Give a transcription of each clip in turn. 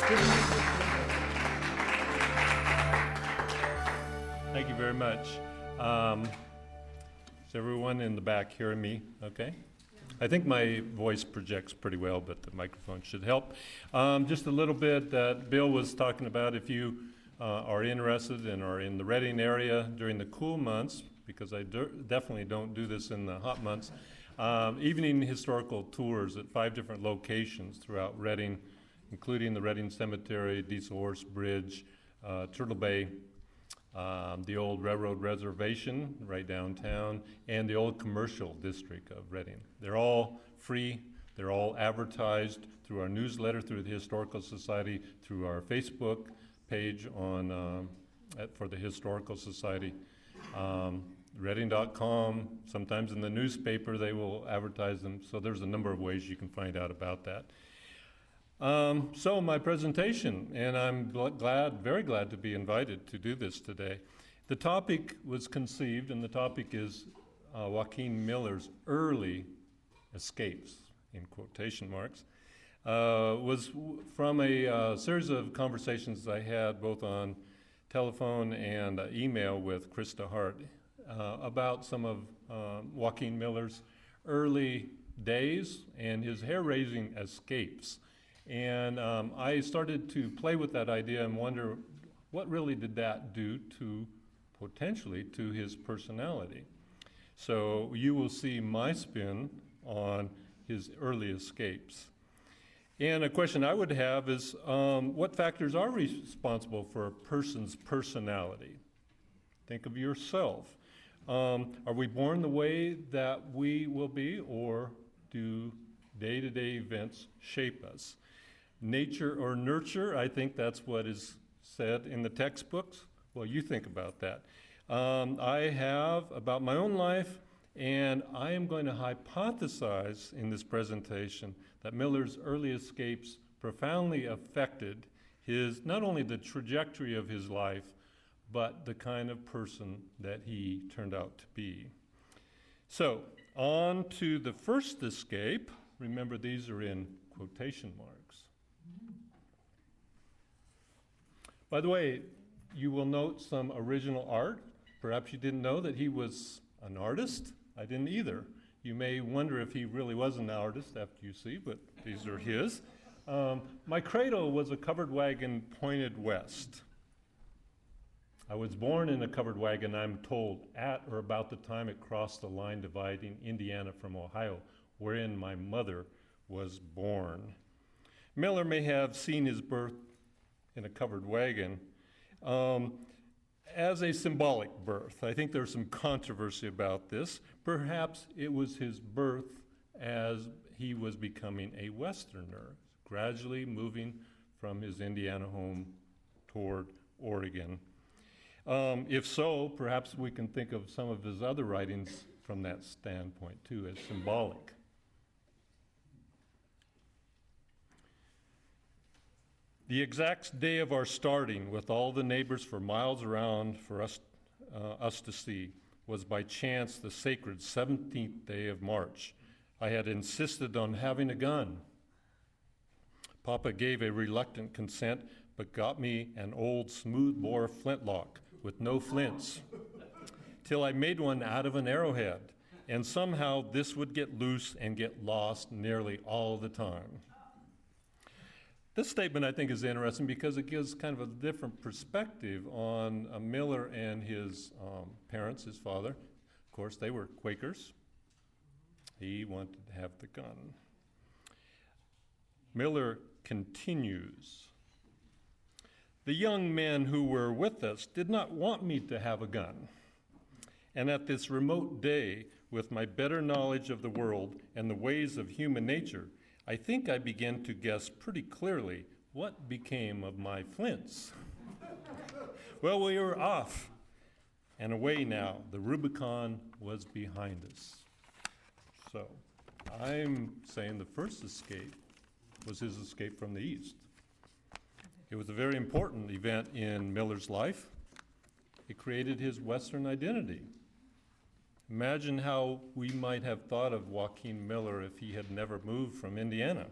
Thank you very much. Is everyone in the back hearing me okay? I think my voice projects pretty well, but the microphone should help. Just a little bit that Bill was talking about, if you are interested and are in the Reading area during the cool months, because I definitely don't do this in the hot months, evening historical tours at 5 different locations throughout Reading, including the Reading Cemetery, Diesel Horse Bridge, Turtle Bay, the old railroad reservation right downtown, and the old commercial district of Reading. They're all free. They're all advertised through our newsletter, through the Historical Society, through our Facebook page on for the Historical Society. Reading.com, sometimes in the newspaper they will advertise them, so there's a number of ways you can find out about that. So my presentation, and I'm very glad to be invited to do this today. The topic was conceived, and the topic is Joaquin Miller's early escapes, in quotation marks, was from a series of conversations I had both on telephone and email with Krista Hart about some of Joaquin Miller's early days and his hair-raising escapes. And I started to play with that idea and wonder what really did that do to, potentially, to his personality. So you will see my spin on his early escapes. And a question I would have is, what factors are responsible for a person's personality? Think of yourself. Are we born the way that we will be, or do day-to-day events shape us? Nature or nurture, I think that's what is said in the textbooks. Well, you think about that. I have about my own life, and I am going to hypothesize in this presentation that Miller's early escapes profoundly affected not only the trajectory of his life, but the kind of person that he turned out to be. So, on to the first escape. Remember, these are in quotation marks. By the way, you will note some original art. Perhaps you didn't know that he was an artist. I didn't either. You may wonder if he really was an artist after you see, but these are his. My cradle was a covered wagon pointed west. I was born in a covered wagon, I'm told, at or about the time it crossed the line dividing Indiana from Ohio, wherein my mother was born. Miller may have seen his birth in a covered wagon as a symbolic birth. I think there's some controversy about this. Perhaps it was his birth as he was becoming a Westerner, gradually moving from his Indiana home toward Oregon. If so, perhaps we can think of some of his other writings from that standpoint too as symbolic. The exact day of our starting, with all the neighbors for miles around for us to see, was by chance the sacred 17th day of March. I had insisted on having a gun. Papa gave a reluctant consent, but got me an old smooth-bore flintlock with no flints, till I made one out of an arrowhead, and somehow this would get loose and get lost nearly all the time. This statement, I think, is interesting because it gives kind of a different perspective on Miller and his parents, his father. Of course, they were Quakers. He wanted to have the gun. Miller continues. The young men who were with us did not want me to have a gun. And at this remote day, with my better knowledge of the world and the ways of human nature, I think I began to guess pretty clearly what became of my flints. Well, we were off and away now. The Rubicon was behind us. So I'm saying the first escape was his escape from the East. It was a very important event in Miller's life. It created his Western identity. Imagine how we might have thought of Joaquin Miller if he had never moved from Indiana.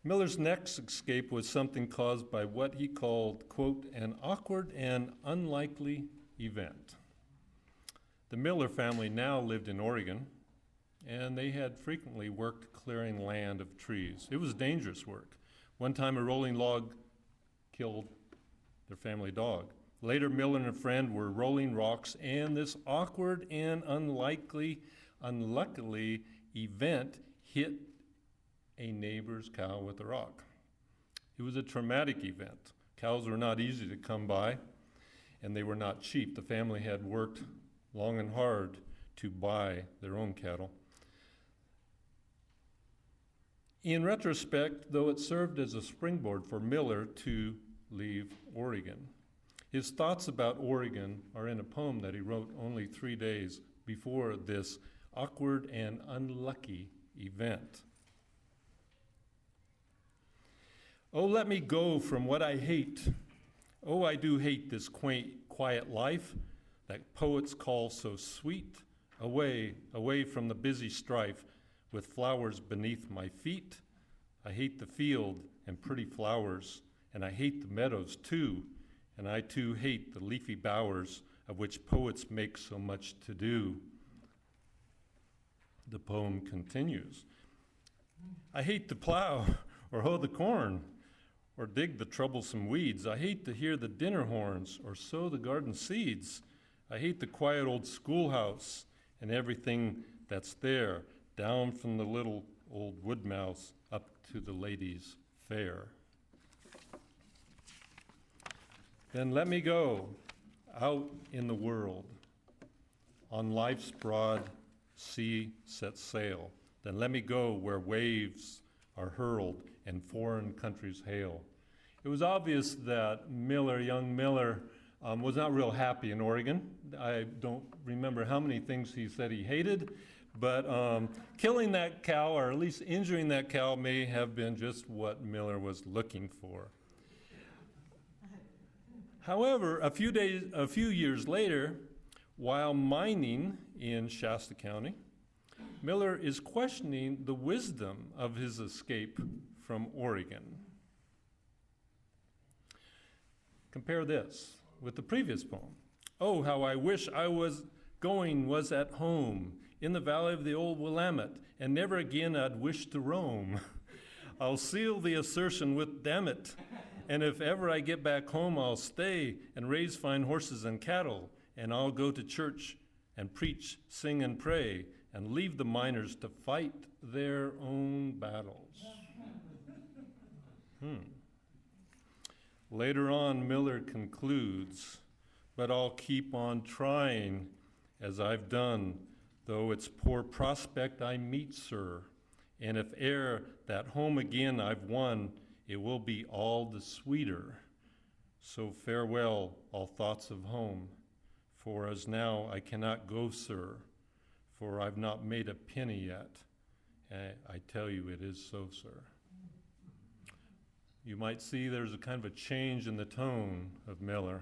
Miller's next escape was something caused by what he called, quote, an awkward and unlikely event. The Miller family now lived in Oregon, and they had frequently worked clearing land of trees. It was dangerous work. One time a rolling log killed their family dog. Later, Miller and a friend were rolling rocks, and this awkward and unluckily event hit a neighbor's cow with a rock. It was a traumatic event. Cows were not easy to come by, and they were not cheap. The family had worked long and hard to buy their own cattle. In retrospect, though, it served as a springboard for Miller to leave Oregon. His thoughts about Oregon are in a poem that he wrote only 3 days before this awkward and unlucky event. Oh, let me go from what I hate. Oh, I do hate this quaint, quiet life that poets call so sweet. Away, away from the busy strife with flowers beneath my feet. I hate the field and pretty flowers, and I hate the meadows too, and I too hate the leafy bowers of which poets make so much to do. The poem continues. I hate to plow or hoe the corn or dig the troublesome weeds. I hate to hear the dinner horns or sow the garden seeds. I hate the quiet old schoolhouse and everything that's there, down from the little old wood mouse up to the ladies' fair. Then let me go out in the world, on life's broad sea set sail. Then let me go where waves are hurled and foreign countries hail. It was obvious that young Miller, was not real happy in Oregon. I don't remember how many things he said he hated, but killing that cow, or at least injuring that cow, may have been just what Miller was looking for. However, a few years later, while mining in Shasta County, Miller is questioning the wisdom of his escape from Oregon. Compare this with the previous poem. Oh, how I wish I was at home in the valley of the old Willamette, and never again I'd wish to roam. I'll seal the assertion with damn it, and if ever I get back home, I'll stay and raise fine horses and cattle, and I'll go to church and preach, sing and pray, and leave the miners to fight their own battles. Later on, Miller concludes, but I'll keep on trying as I've done, though it's poor prospect I meet, sir. And if e'er that home again I've won, it will be all the sweeter. So farewell, all thoughts of home, for as now I cannot go, sir, for I've not made a penny yet. I tell you it is so, sir. You might see there's a kind of a change in the tone of Miller,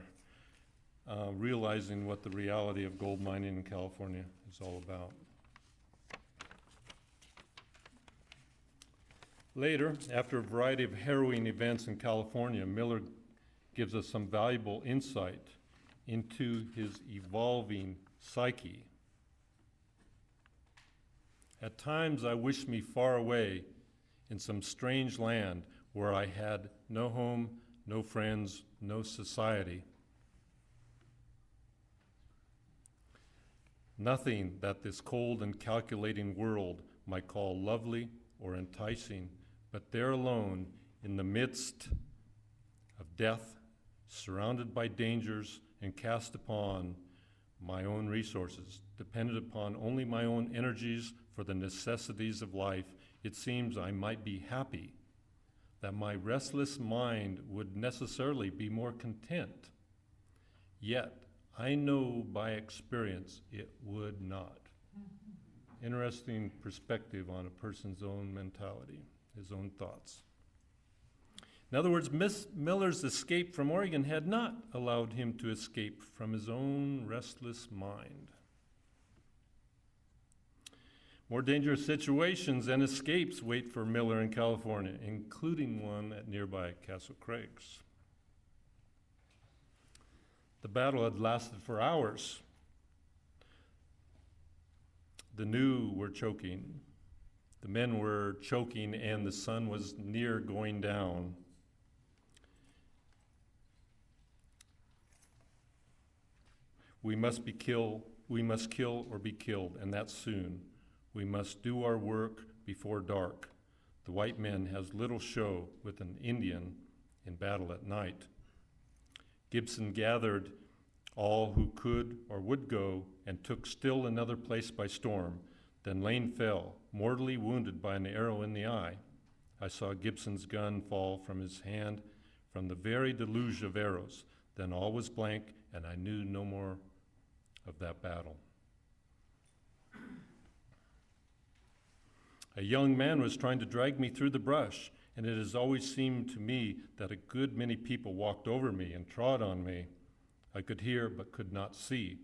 realizing what the reality of gold mining in California is all about. Later, after a variety of harrowing events in California, Miller gives us some valuable insight into his evolving psyche. At times I wish me far away in some strange land where I had no home, no friends, no society. Nothing that this cold and calculating world might call lovely or enticing, but there alone, in the midst of death, surrounded by dangers and cast upon my own resources, dependent upon only my own energies for the necessities of life, it seems I might be happy, that my restless mind would necessarily be more content. Yet, I know by experience it would not. Interesting perspective on a person's own mentality, his own thoughts. In other words, Miller's escape from Oregon had not allowed him to escape from his own restless mind. More dangerous situations and escapes wait for Miller in California, including one at nearby Castle Craigs. The battle had lasted for hours. The new were choking. The men were choking, and the sun was near going down. We must kill or be killed, and that soon. We must do our work before dark. The white man has little show with an Indian in battle at night. Gibson gathered all who could or would go and took still another place by storm. Then Lane fell, mortally wounded by an arrow in the eye. I saw Gibson's gun fall from his hand from the very deluge of arrows. Then all was blank, and I knew no more of that battle. A young man was trying to drag me through the brush, and it has always seemed to me that a good many people walked over me and trod on me. I could hear but could not see.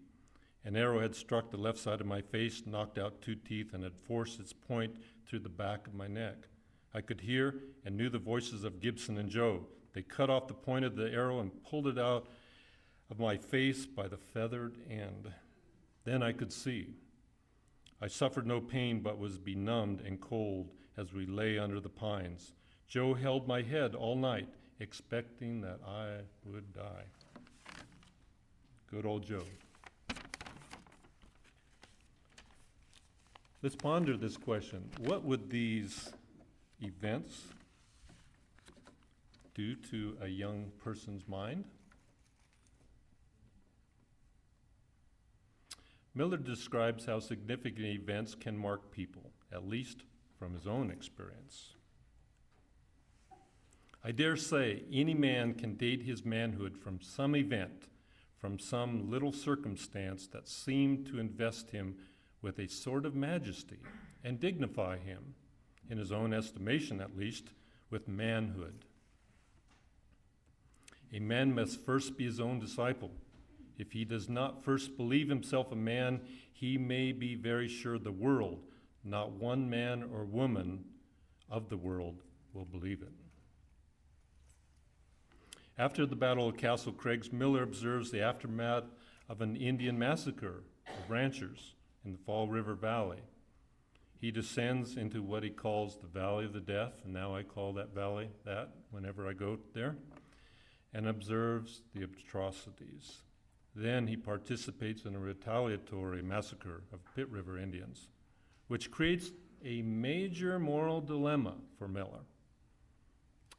An arrow had struck the left side of my face, knocked out 2 teeth, and had forced its point through the back of my neck. I could hear and knew the voices of Gibson and Joe. They cut off the point of the arrow and pulled it out of my face by the feathered end. Then I could see. I suffered no pain but was benumbed and cold as we lay under the pines. Joe held my head all night, expecting that I would die. Good old Joe. Let's ponder this question. What would these events do to a young person's mind? Miller describes how significant events can mark people, at least from his own experience. I dare say any man can date his manhood from some event, from some little circumstance that seemed to invest him with a sort of majesty and dignify him, in his own estimation at least, with manhood. A man must first be his own disciple. If he does not first believe himself a man, he may be very sure the world, not one man or woman of the world, will believe it. After the Battle of Castle Craigs, Miller observes the aftermath of an Indian massacre of ranchers in the Fall River Valley. He descends into what he calls the Valley of the Death, and now I call that valley that whenever I go there, and observes the atrocities. Then he participates in a retaliatory massacre of Pit River Indians, which creates a major moral dilemma for Miller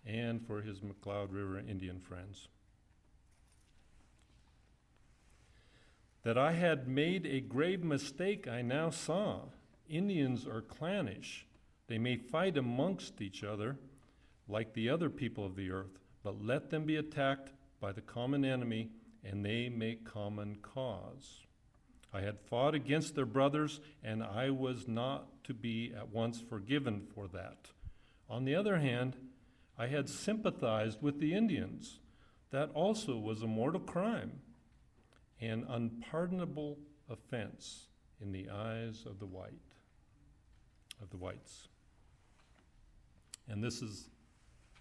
and for his McCloud River Indian friends. That I had made a grave mistake I now saw. Indians are clannish. They may fight amongst each other like the other people of the earth, but let them be attacked by the common enemy and they make common cause. I had fought against their brothers, and I was not to be at once forgiven for that. On the other hand, I had sympathized with the Indians. That also was a mortal crime, an unpardonable offense in the eyes of the whites. And this is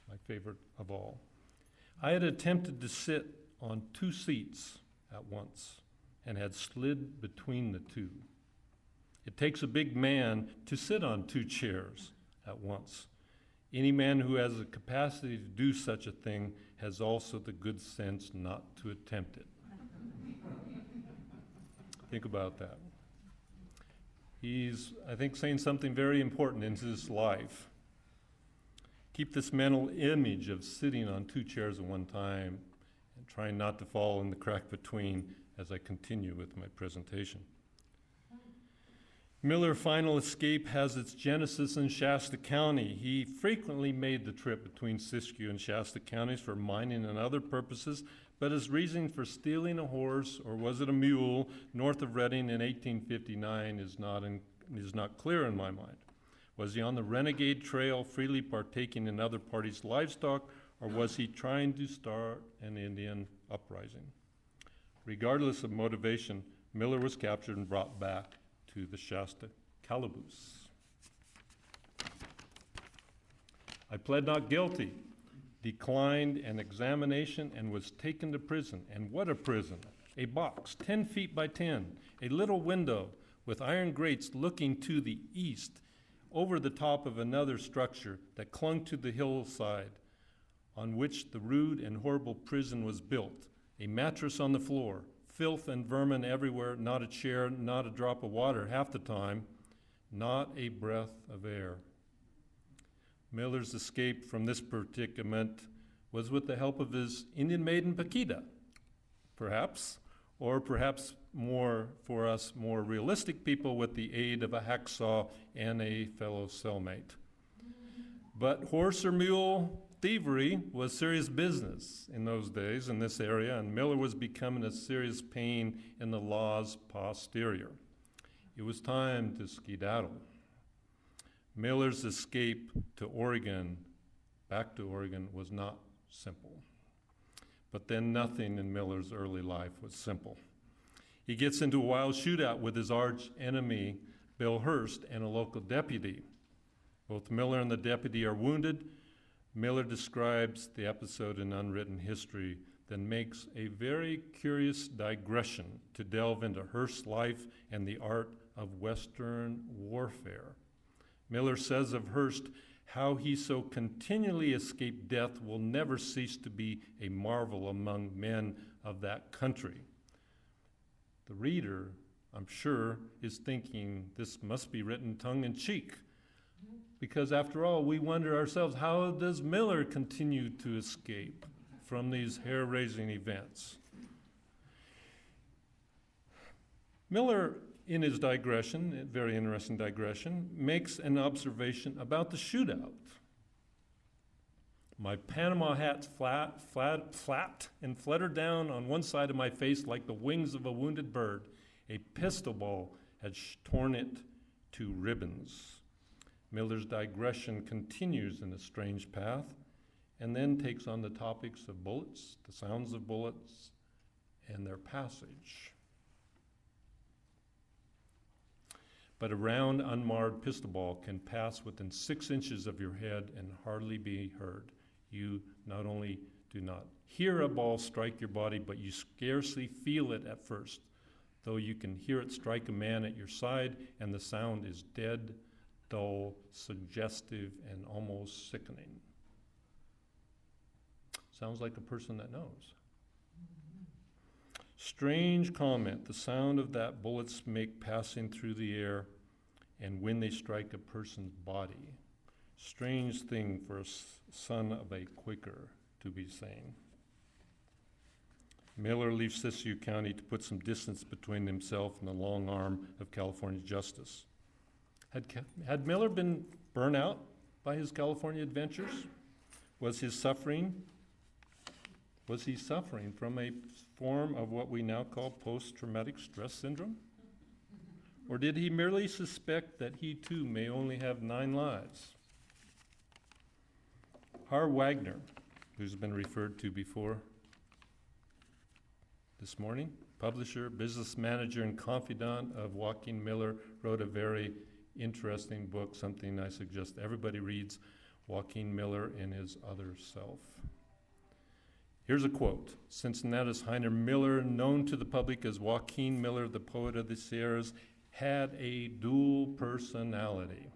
my favorite of all. I had attempted to sit on 2 seats at once and had slid between the 2. It takes a big man to sit on 2 chairs at once. Any man who has the capacity to do such a thing has also the good sense not to attempt it. Think about that. He's, I think, saying something very important in his life. Keep this mental image of sitting on 2 chairs at one time and trying not to fall in the crack between as I continue with my presentation. Miller's final escape has its genesis in Shasta County. He frequently made the trip between Siskiyou and Shasta counties for mining and other purposes, but his reasoning for stealing a horse, or was it a mule, north of Reading in 1859 is not clear in my mind. Was he on the renegade trail freely partaking in other parties' livestock, or was he trying to start an Indian uprising? Regardless of motivation, Miller was captured and brought back to the Shasta calaboose. I pled not guilty, declined an examination, and was taken to prison. And what a prison! A box 10 feet by 10, a little window with iron grates looking to the east over the top of another structure that clung to the hillside on which the rude and horrible prison was built. A mattress on the floor, filth and vermin everywhere, not a chair, not a drop of water half the time, not a breath of air. Miller's escape from this predicament was with the help of his Indian maiden Paquita, perhaps, or perhaps more for us more realistic people with the aid of a hacksaw and a fellow cellmate. But horse or mule thievery was serious business in those days in this area, and Miller was becoming a serious pain in the law's posterior. It was time to skedaddle. Miller's escape to Oregon, back to Oregon, was not simple. But then nothing in Miller's early life was simple. He gets into a wild shootout with his arch enemy, Bill Hearst, and a local deputy. Both Miller and the deputy are wounded. Miller describes the episode in Unwritten History, then makes a very curious digression to delve into Hearst's life and the art of Western warfare. Miller says of Hearst, how he so continually escaped death will never cease to be a marvel among men of that country. The reader, I'm sure, is thinking this must be written tongue-in-cheek, because after all, we wonder ourselves, how does Miller continue to escape from these hair-raising events? Miller, in his digression, a very interesting digression, makes an observation about the shootout. My Panama hat's flapped and fluttered down on one side of my face like the wings of a wounded bird. A pistol ball had torn it to ribbons. Miller's digression continues in a strange path and then takes on the topics of bullets, the sounds of bullets, and their passage. But a round, unmarred pistol ball can pass within 6 inches of your head and hardly be heard. You not only do not hear a ball strike your body, but you scarcely feel it at first, though you can hear it strike a man at your side, and the sound is dead, dull, suggestive, and almost sickening. Sounds like a person that knows. Strange comment, the sound of that bullets make passing through the air and when they strike a person's body. Strange thing for a son of a Quaker to be saying. Miller leaves Sisson County to put some distance between himself and the long arm of California justice. Had Miller been burnt out by his California adventures? Was he suffering from a form of what we now call post-traumatic stress syndrome? Or did he merely suspect that he too may only have 9 lives? Har Wagner, who's been referred to before this morning, publisher, business manager, and confidant of Joaquin Miller, wrote a very interesting book, something I suggest everybody reads, Joaquin Miller in His Other Self. Here's a quote. Cincinnatus Heiner Miller, known to the public as Joaquin Miller, the poet of the Sierras, had a dual personality.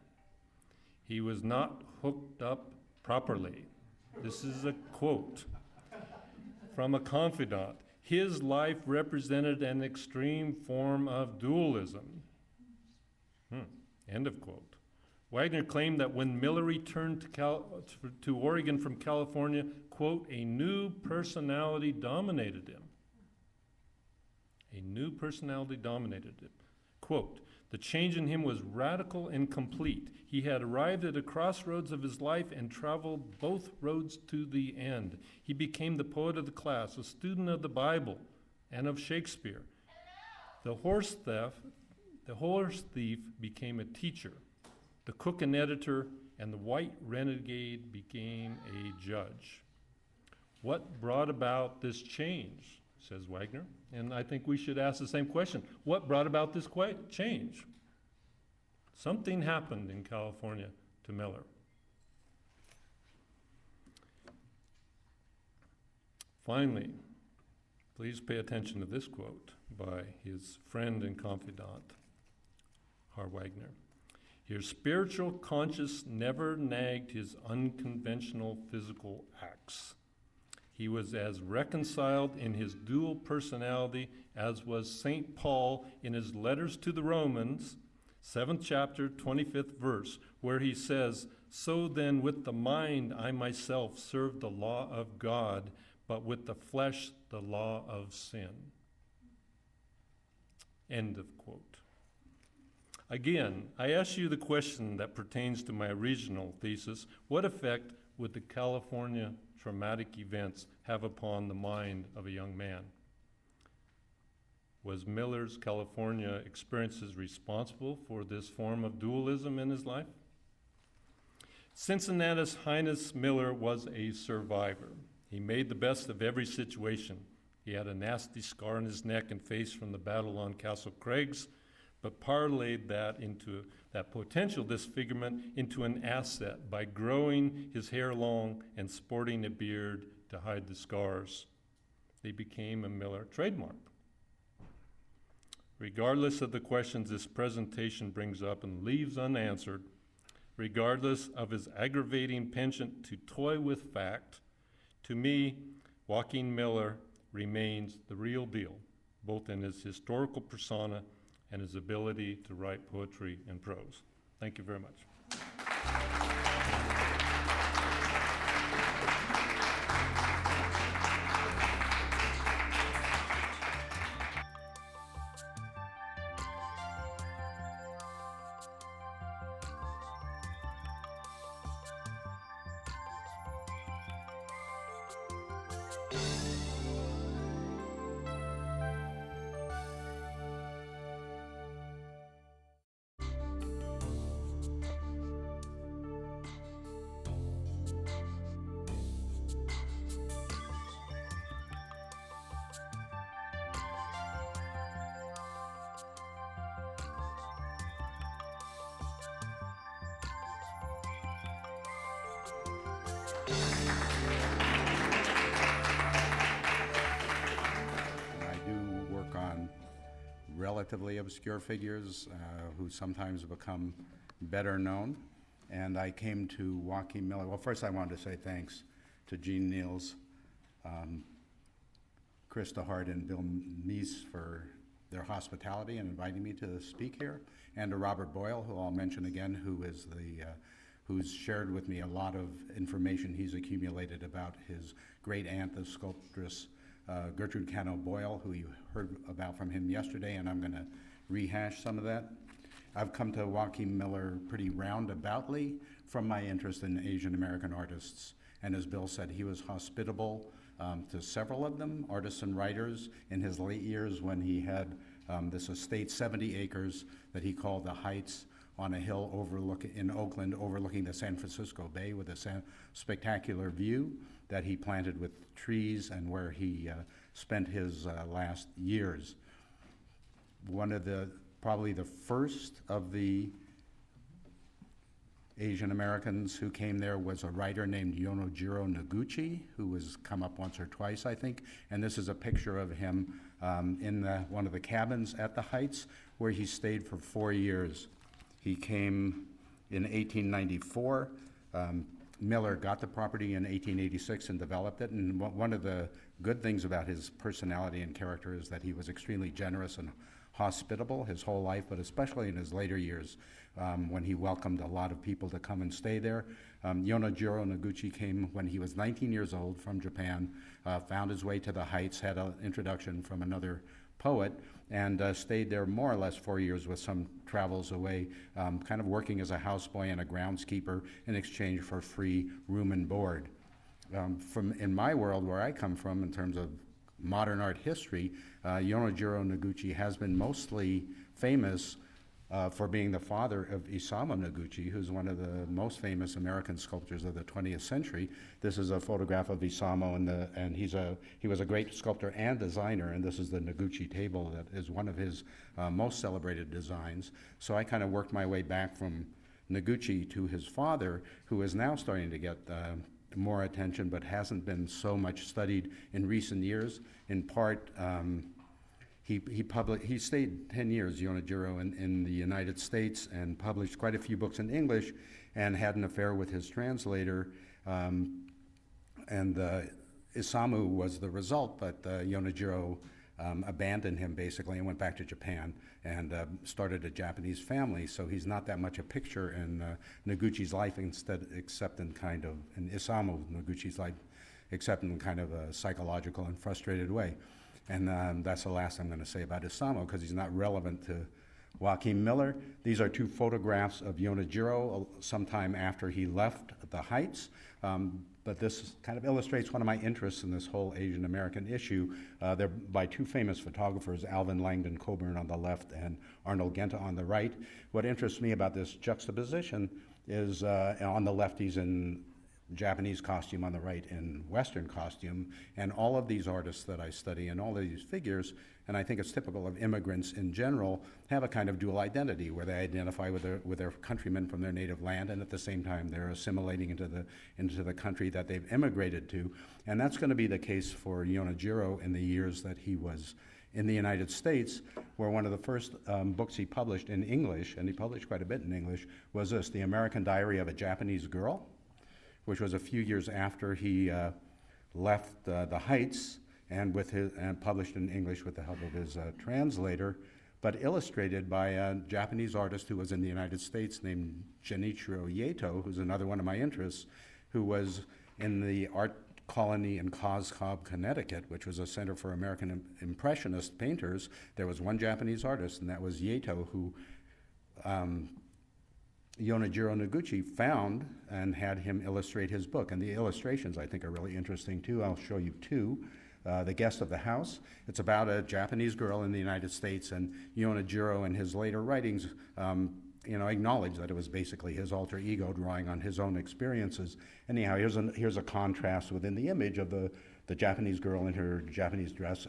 He was not hooked up properly. This is a quote from a confidant. His life represented an extreme form of dualism. End of quote. Wagner claimed that when Miller returned to Oregon from California, quote, a new personality dominated him. A new personality dominated him. Quote, the change in him was radical and complete. He had arrived at a crossroads of his life and traveled both roads to the end. He became the poet of the class, a student of the Bible and of Shakespeare. The horse thief became a teacher. The cook an editor, and the white renegade became a judge. What brought about this change, says Wagner? And I think we should ask the same question. What brought about this change? Something happened in California to Miller. Finally, please pay attention to this quote by his friend and confidant, Har Wagner. His spiritual conscience never nagged his unconventional physical acts. He was as reconciled in his dual personality as was St. Paul in his letters to the Romans, 7th chapter, 25th verse, where he says, "So then with the mind I myself serve the law of God, but with the flesh the law of sin." End of quote. Again, I ask you the question that pertains to my original thesis: what effect would the California traumatic events have upon the mind of a young man? Was Miller's California experiences responsible for this form of dualism in his life? Cincinnatus Highness Miller was a survivor. He made the best of every situation. He had a nasty scar on his neck and face from the battle on Castle Craigs, but parlayed that potential disfigurement into an asset by growing his hair long and sporting a beard to hide the scars. They became a Miller trademark. Regardless of the questions this presentation brings up and leaves unanswered, regardless of his aggravating penchant to toy with fact, to me, Joaquin Miller remains the real deal, both in his historical persona and his ability to write poetry and prose. Thank you very much. Relatively obscure figures who sometimes become better known. And I came to Joaquin Miller. Well, first I wanted to say thanks to Gene Niels, Krista Hart, and Bill Neese for their hospitality and inviting me to speak here, and to Robert Boyle, who I'll mention again, who's shared with me a lot of information he's accumulated about his great aunt, the sculptress Gertrude Cano Boyle, who you heard about from him yesterday, and I'm going to rehash some of that. I've come to Joaquin Miller pretty roundaboutly from my interest in Asian American artists, and as Bill said, he was hospitable to several of them, artists and writers, in his late years when he had this estate, 70 acres, that he called the Heights, on a hill in Oakland overlooking the San Francisco Bay with a spectacular view that he planted with trees, and where he spent his last years. Probably the first of the Asian Americans who came there was a writer named Yonojiro Noguchi, who has come up once or twice, I think. And this is a picture of him in one of the cabins at the Heights, where he stayed for 4 years. He came in 1894. Miller got the property in 1886 and developed it. And one of the good things about his personality and character is that he was extremely generous and hospitable his whole life, but especially in his later years, when he welcomed a lot of people to come and stay there. Yonojiro Noguchi came when he was 19 years old from Japan, found his way to the Heights, had an introduction from another poet, and stayed there more or less 4 years with some travels away, kind of working as a houseboy and a groundskeeper in exchange for free room and board. In my world, where I come from in terms of modern art history, Yonojiro Noguchi has been mostly famous for being the father of Isamu Noguchi, who's one of the most famous American sculptors of the 20th century. This is a photograph of Isamu, and he was a great sculptor and designer, and this is the Noguchi table that is one of his most celebrated designs. So I kind of worked my way back from Noguchi to his father, who is now starting to get more attention, but hasn't been so much studied in recent years. In part, he stayed 10 years, Yonejiro, in the United States, and published quite a few books in English, and had an affair with his translator. Isamu was the result, but Yonejiro abandoned him basically and went back to Japan and started a Japanese family. So he's not that much a picture in Noguchi's life, except in kind of in Isamu Noguchi's life, except in kind of a psychological and frustrated way. And that's the last I'm going to say about Isamu, because he's not relevant to Joaquin Miller. These are two photographs of Yonejiro sometime after he left the Heights. But this kind of illustrates one of my interests in this whole Asian American issue. They're by two famous photographers, Alvin Langdon Coburn on the left and Arnold Genta on the right. What interests me about this juxtaposition is on the left he's in Japanese costume, on the right in Western costume, and all of these artists that I study and all of these figures, and I think it's typical of immigrants in general, have a kind of dual identity where they identify with their countrymen from their native land, and at the same time they're assimilating into the country that they've immigrated to. And that's going to be the case for Yonejiro in the years that he was in the United States, where one of the first books he published in English, and he published quite a bit in English, was this, The American Diary of a Japanese Girl, which was a few years after he left the Heights, and published in English with the help of his translator, but illustrated by a Japanese artist who was in the United States named Genichiro Yeto, who's another one of my interests, who was in the art colony in Cos Cob, Connecticut, which was a center for American Impressionist painters. There was one Japanese artist, and that was Yeto, who Yonejiro Noguchi found and had him illustrate his book. And the illustrations, I think, are really interesting, too. I'll show you two. The Guest of the House. It's about a Japanese girl in the United States, and Yonejiro, in his later writings, acknowledged that it was basically his alter ego drawing on his own experiences. Anyhow, here's a contrast within the image of the Japanese girl in her Japanese dress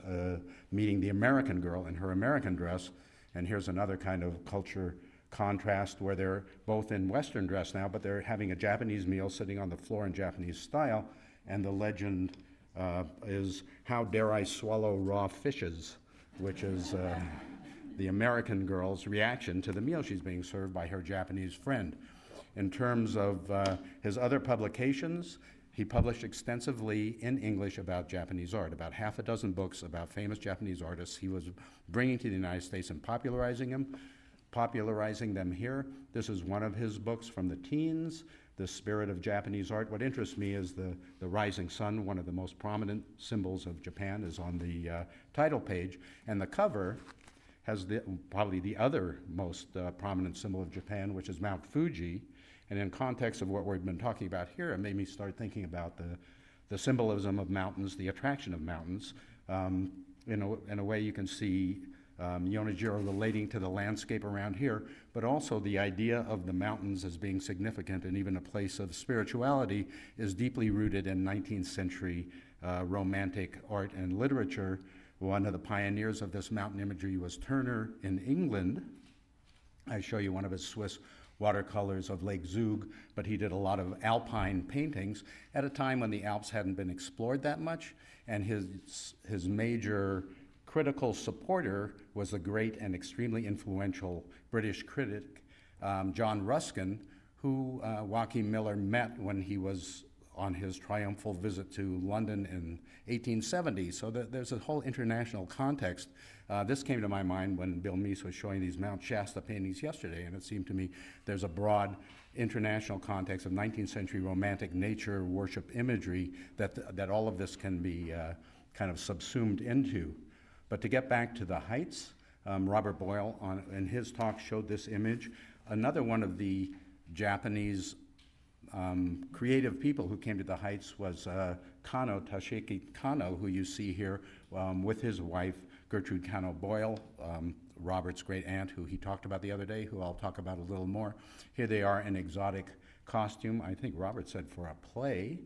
meeting the American girl in her American dress. And here's another kind of culture contrast where they're both in Western dress now, but they're having a Japanese meal sitting on the floor in Japanese style, and the legend is How Dare I Swallow Raw Fishes, which is the American girl's reaction to the meal she's being served by her Japanese friend. In terms of his other publications, he published extensively in English about Japanese art, about half a dozen books about famous Japanese artists he was bringing to the United States and popularizing them here. This is one of his books from the teens, The Spirit of Japanese Art. What interests me is the rising sun. One of the most prominent symbols of Japan is on the title page, and the cover has probably the other most prominent symbol of Japan, which is Mount Fuji. And in context of what we've been talking about here, it made me start thinking about the symbolism of mountains, the attraction of mountains. In a way you can see Yonejiro relating to the landscape around here, but also the idea of the mountains as being significant and even a place of spirituality is deeply rooted in 19th century romantic art and literature. One of the pioneers of this mountain imagery was Turner in England. I show you one of his Swiss watercolors of Lake Zug, but he did a lot of alpine paintings at a time when the Alps hadn't been explored that much, and his major critical supporter was the great and extremely influential British critic, John Ruskin, who Joaquin Miller met when he was on his triumphal visit to London in 1870. So there's a whole international context. This came to my mind when Bill Meese was showing these Mount Shasta paintings yesterday, and it seemed to me there's a broad international context of 19th century romantic nature worship imagery that all of this can be kind of subsumed into. But to get back to the Heights, Robert Boyle in his talk showed this image. Another one of the Japanese creative people who came to the Heights was Kano, Tashiki Kano, who you see here with his wife, Gertrude Kano Boyle, Robert's great aunt, who he talked about the other day, who I'll talk about a little more. Here they are in exotic costume, I think Robert said for a play,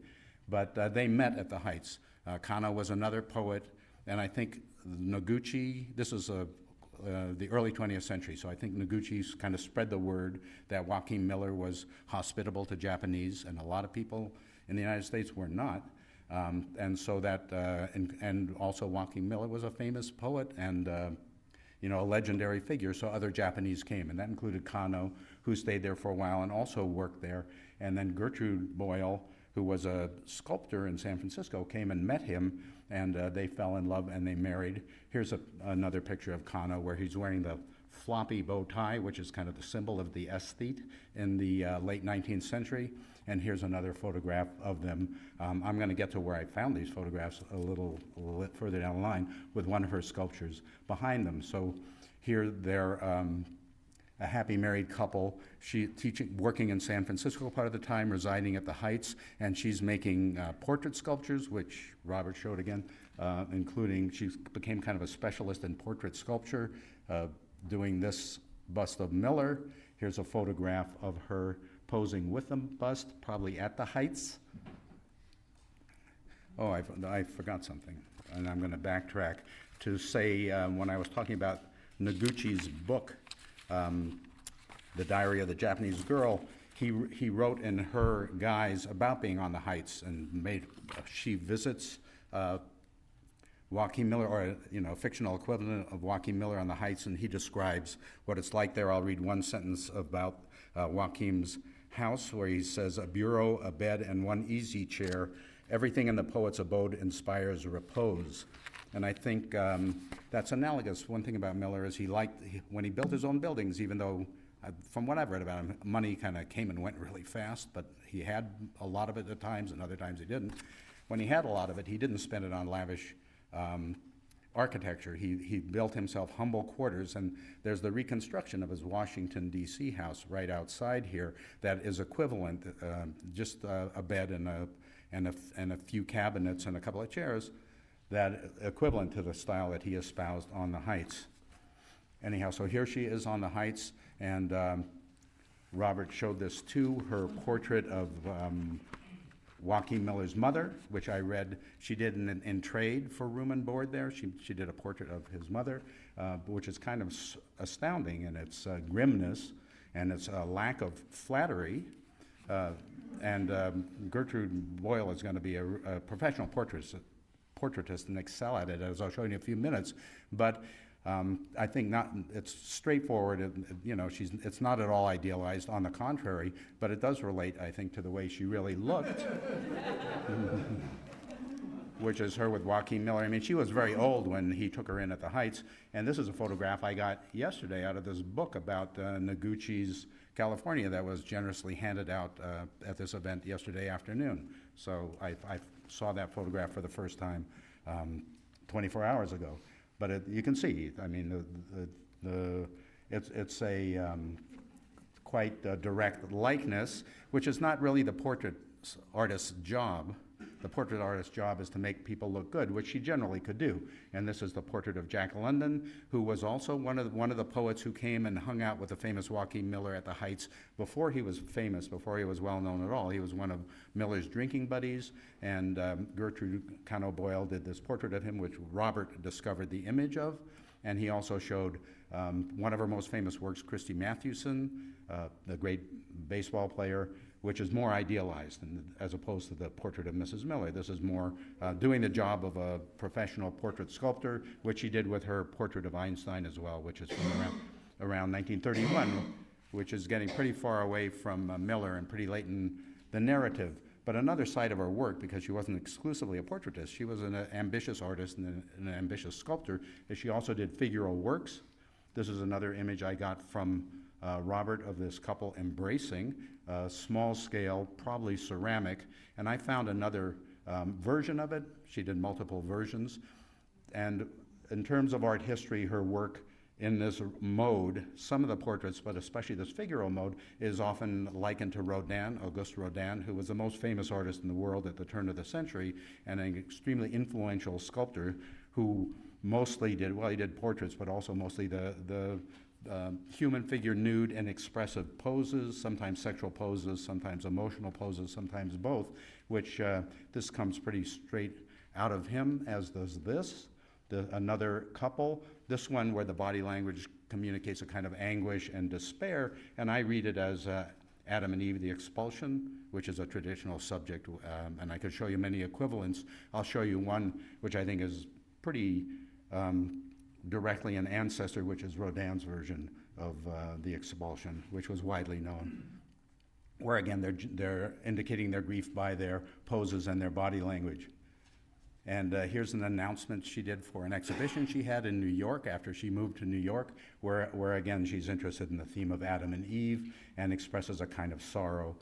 but they met at the Heights. Kano was another poet, and I think Noguchi, this is the early 20th century, so I think Noguchi's kind of spread the word that Joaquin Miller was hospitable to Japanese, and a lot of people in the United States were not. And so that, and also Joaquin Miller was a famous poet and you know, a legendary figure, so other Japanese came, and that included Kano, who stayed there for a while and also worked there, and then Gertrude Boyle, who was a sculptor in San Francisco, came and met him, and they fell in love and they married. Here's another picture of Kano where he's wearing the floppy bow tie, which is kind of the symbol of the aesthete in the late 19th century. And here's another photograph of them. I'm going to get to where I found these photographs a little bit further down the line with one of her sculptures behind them. So here they're a happy married couple. She working in San Francisco part of the time, residing at the Heights, and she's making portrait sculptures, which Robert showed again, including she became kind of a specialist in portrait sculpture, doing this bust of Miller. Here's a photograph of her posing with the bust, probably at the Heights. Oh, I forgot something, and I'm going to backtrack to say when I was talking about Noguchi's book, The Diary of the Japanese Girl, he wrote in her guise about being on the Heights and she visits Joaquin Miller, or a fictional equivalent of Joaquin Miller on the Heights, and he describes what it's like there. I'll read one sentence about Joaquin's house, where he says, "A bureau, a bed, and one easy chair. Everything in the poet's abode inspires repose." And I think that's analogous. One thing about Miller is when he built his own buildings, even though, from what I've read about him, money kind of came and went really fast, but he had a lot of it at times, and other times he didn't. When he had a lot of it, he didn't spend it on lavish architecture. He built himself humble quarters, and there's the reconstruction of his Washington, D.C. house right outside here that is equivalent, just a bed and a few cabinets and a couple of chairs, that equivalent to the style that he espoused on the Heights. Anyhow, so here she is on the Heights, and Robert showed this too, her portrait of Joaquin Miller's mother, which I read she did in trade for room and board there. She did a portrait of his mother, which is kind of astounding in its grimness and its lack of flattery. And Gertrude Boyle is going to be a professional portraitist and excel at it, as I'll show you in a few minutes. But I think it's straightforward. It's not at all idealized. On the contrary, but it does relate, I think, to the way she really looked, which is her with Joaquin Miller. I mean, she was very old when he took her in at the Heights, and this is a photograph I got yesterday out of this book about Noguchi's California that was generously handed out at this event yesterday afternoon. So I saw that photograph for the first time 24 hours ago. But you can see, I mean, it's a quite direct likeness, which is not really the portrait artist's job. The portrait artist's job is to make people look good, which she generally could do. And this is the portrait of Jack London, who was also one of the poets who came and hung out with the famous Joaquin Miller at the Heights before he was famous, before he was well known at all. He was one of Miller's drinking buddies, and Gertrude Kano Boyle did this portrait of him, which Robert discovered the image of. And he also showed one of her most famous works, Christy Mathewson, the great baseball player, which is more idealized as opposed to the portrait of Mrs. Miller. This is more doing the job of a professional portrait sculptor, which she did with her portrait of Einstein as well, which is from around 1931, which is getting pretty far away from Miller and pretty late in the narrative. But another side of her work, because she wasn't exclusively a portraitist, she was an ambitious artist and an ambitious sculptor, is she also did figural works. This is another image I got from Robert of this couple embracing, small scale, probably ceramic, and I found another version of it. She did multiple versions, and in terms of art history, her work in this mode, some of the portraits, but especially this figural mode, is often likened to Rodin, Auguste Rodin, who was the most famous artist in the world at the turn of the century and an extremely influential sculptor who mostly did, well, he did portraits, but also mostly the human figure nude and expressive poses, sometimes sexual poses, sometimes emotional poses, sometimes both, which this comes pretty straight out of him, as does this. Another couple, this one where the body language communicates a kind of anguish and despair, and I read it as Adam and Eve, the expulsion, which is a traditional subject, and I could show you many equivalents. I'll show you one which I think is pretty directly an ancestor, which is Rodin's version of the expulsion, which was widely known, where again they're indicating their grief by their poses and their body language. And here's an announcement she did for an exhibition she had in New York after she moved to New York, where again she's interested in the theme of Adam and Eve and expresses a kind of sorrow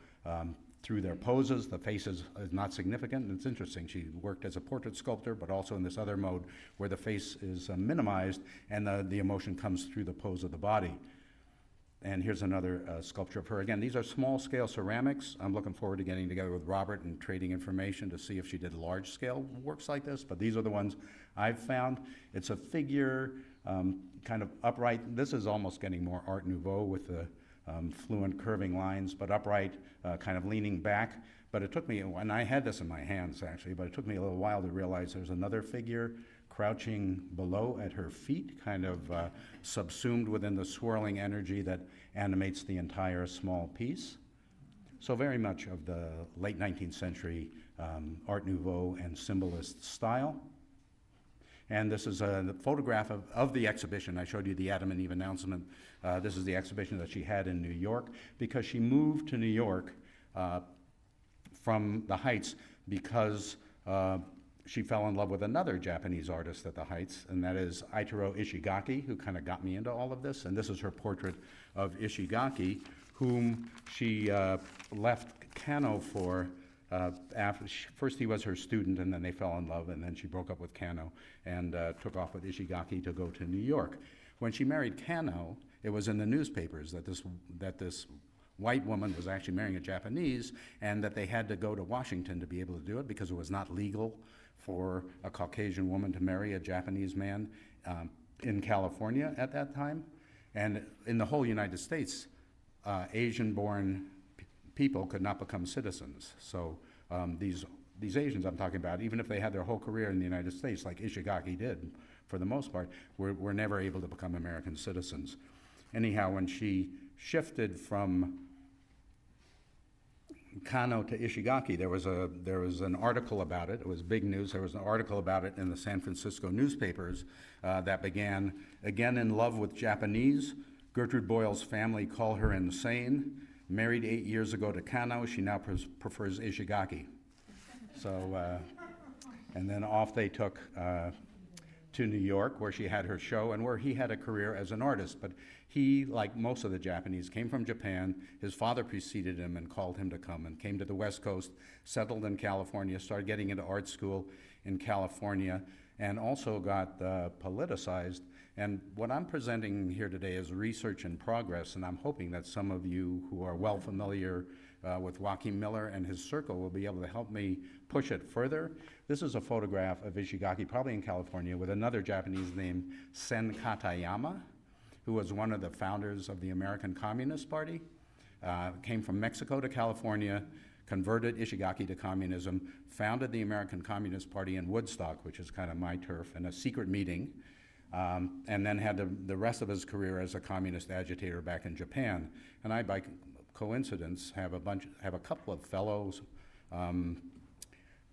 through their poses. The face is not significant, and it's interesting. She worked as a portrait sculptor, but also in this other mode where the face is minimized and the emotion comes through the pose of the body. And here's another sculpture of her. Again, these are small-scale ceramics. I'm looking forward to getting together with Robert and trading information to see if she did large-scale works like this, but these are the ones I've found. It's a figure, kind of upright. This is almost getting more Art Nouveau with the fluent curving lines, but upright, kind of leaning back. But it took me, and I had this in my hands actually, but it took me a little while to realize there's another figure crouching below at her feet, kind of subsumed within the swirling energy that animates the entire small piece. So very much of the late 19th century Art Nouveau and symbolist style. And this is a photograph of the exhibition. I showed you the Adam and Eve announcement. This is the exhibition that she had in New York, because she moved to New York from the Heights because she fell in love with another Japanese artist at the Heights, and that is Yonejiro Ishigaki, who kind of got me into all of this. And this is her portrait of Ishigaki, whom she left Kano for. First he was her student, and then they fell in love, and then she broke up with Kano and took off with Ishigaki to go to New York. When she married Kano, it was in the newspapers that this white woman was actually marrying a Japanese, and that they had to go to Washington to be able to do it because it was not legal for a Caucasian woman to marry a Japanese man in California at that time. And in the whole United States, Asian-born people could not become citizens. So these Asians I'm talking about, even if they had their whole career in the United States, like Ishigaki did for the most part, were never able to become American citizens. Anyhow, when she shifted from Kano to Ishigaki, there was an article about it. It was big news. There was an article about it in the San Francisco newspapers that began, again in love with Japanese. Gertrude Boyle's family call her insane. Married 8 years ago to Kano, she now prefers Ishigaki. So, and then off they took to New York, where she had her show and where he had a career as an artist. But he, like most of the Japanese, came from Japan. His father preceded him and called him to come, and came to the West Coast, settled in California, started getting into art school in California, and also got politicized. And what I'm presenting here today is research in progress, and I'm hoping that some of you who are well familiar with Joaquin Miller and his circle will be able to help me push it further. This is a photograph of Ishigaki, probably in California, with another Japanese named Sen Katayama, who was one of the founders of the American Communist Party, came from Mexico to California, converted Ishigaki to communism, founded the American Communist Party in Woodstock, which is kind of my turf, in a secret meeting, and then had the rest of his career as a communist agitator back in Japan. And I, by coincidence, have a couple of fellows,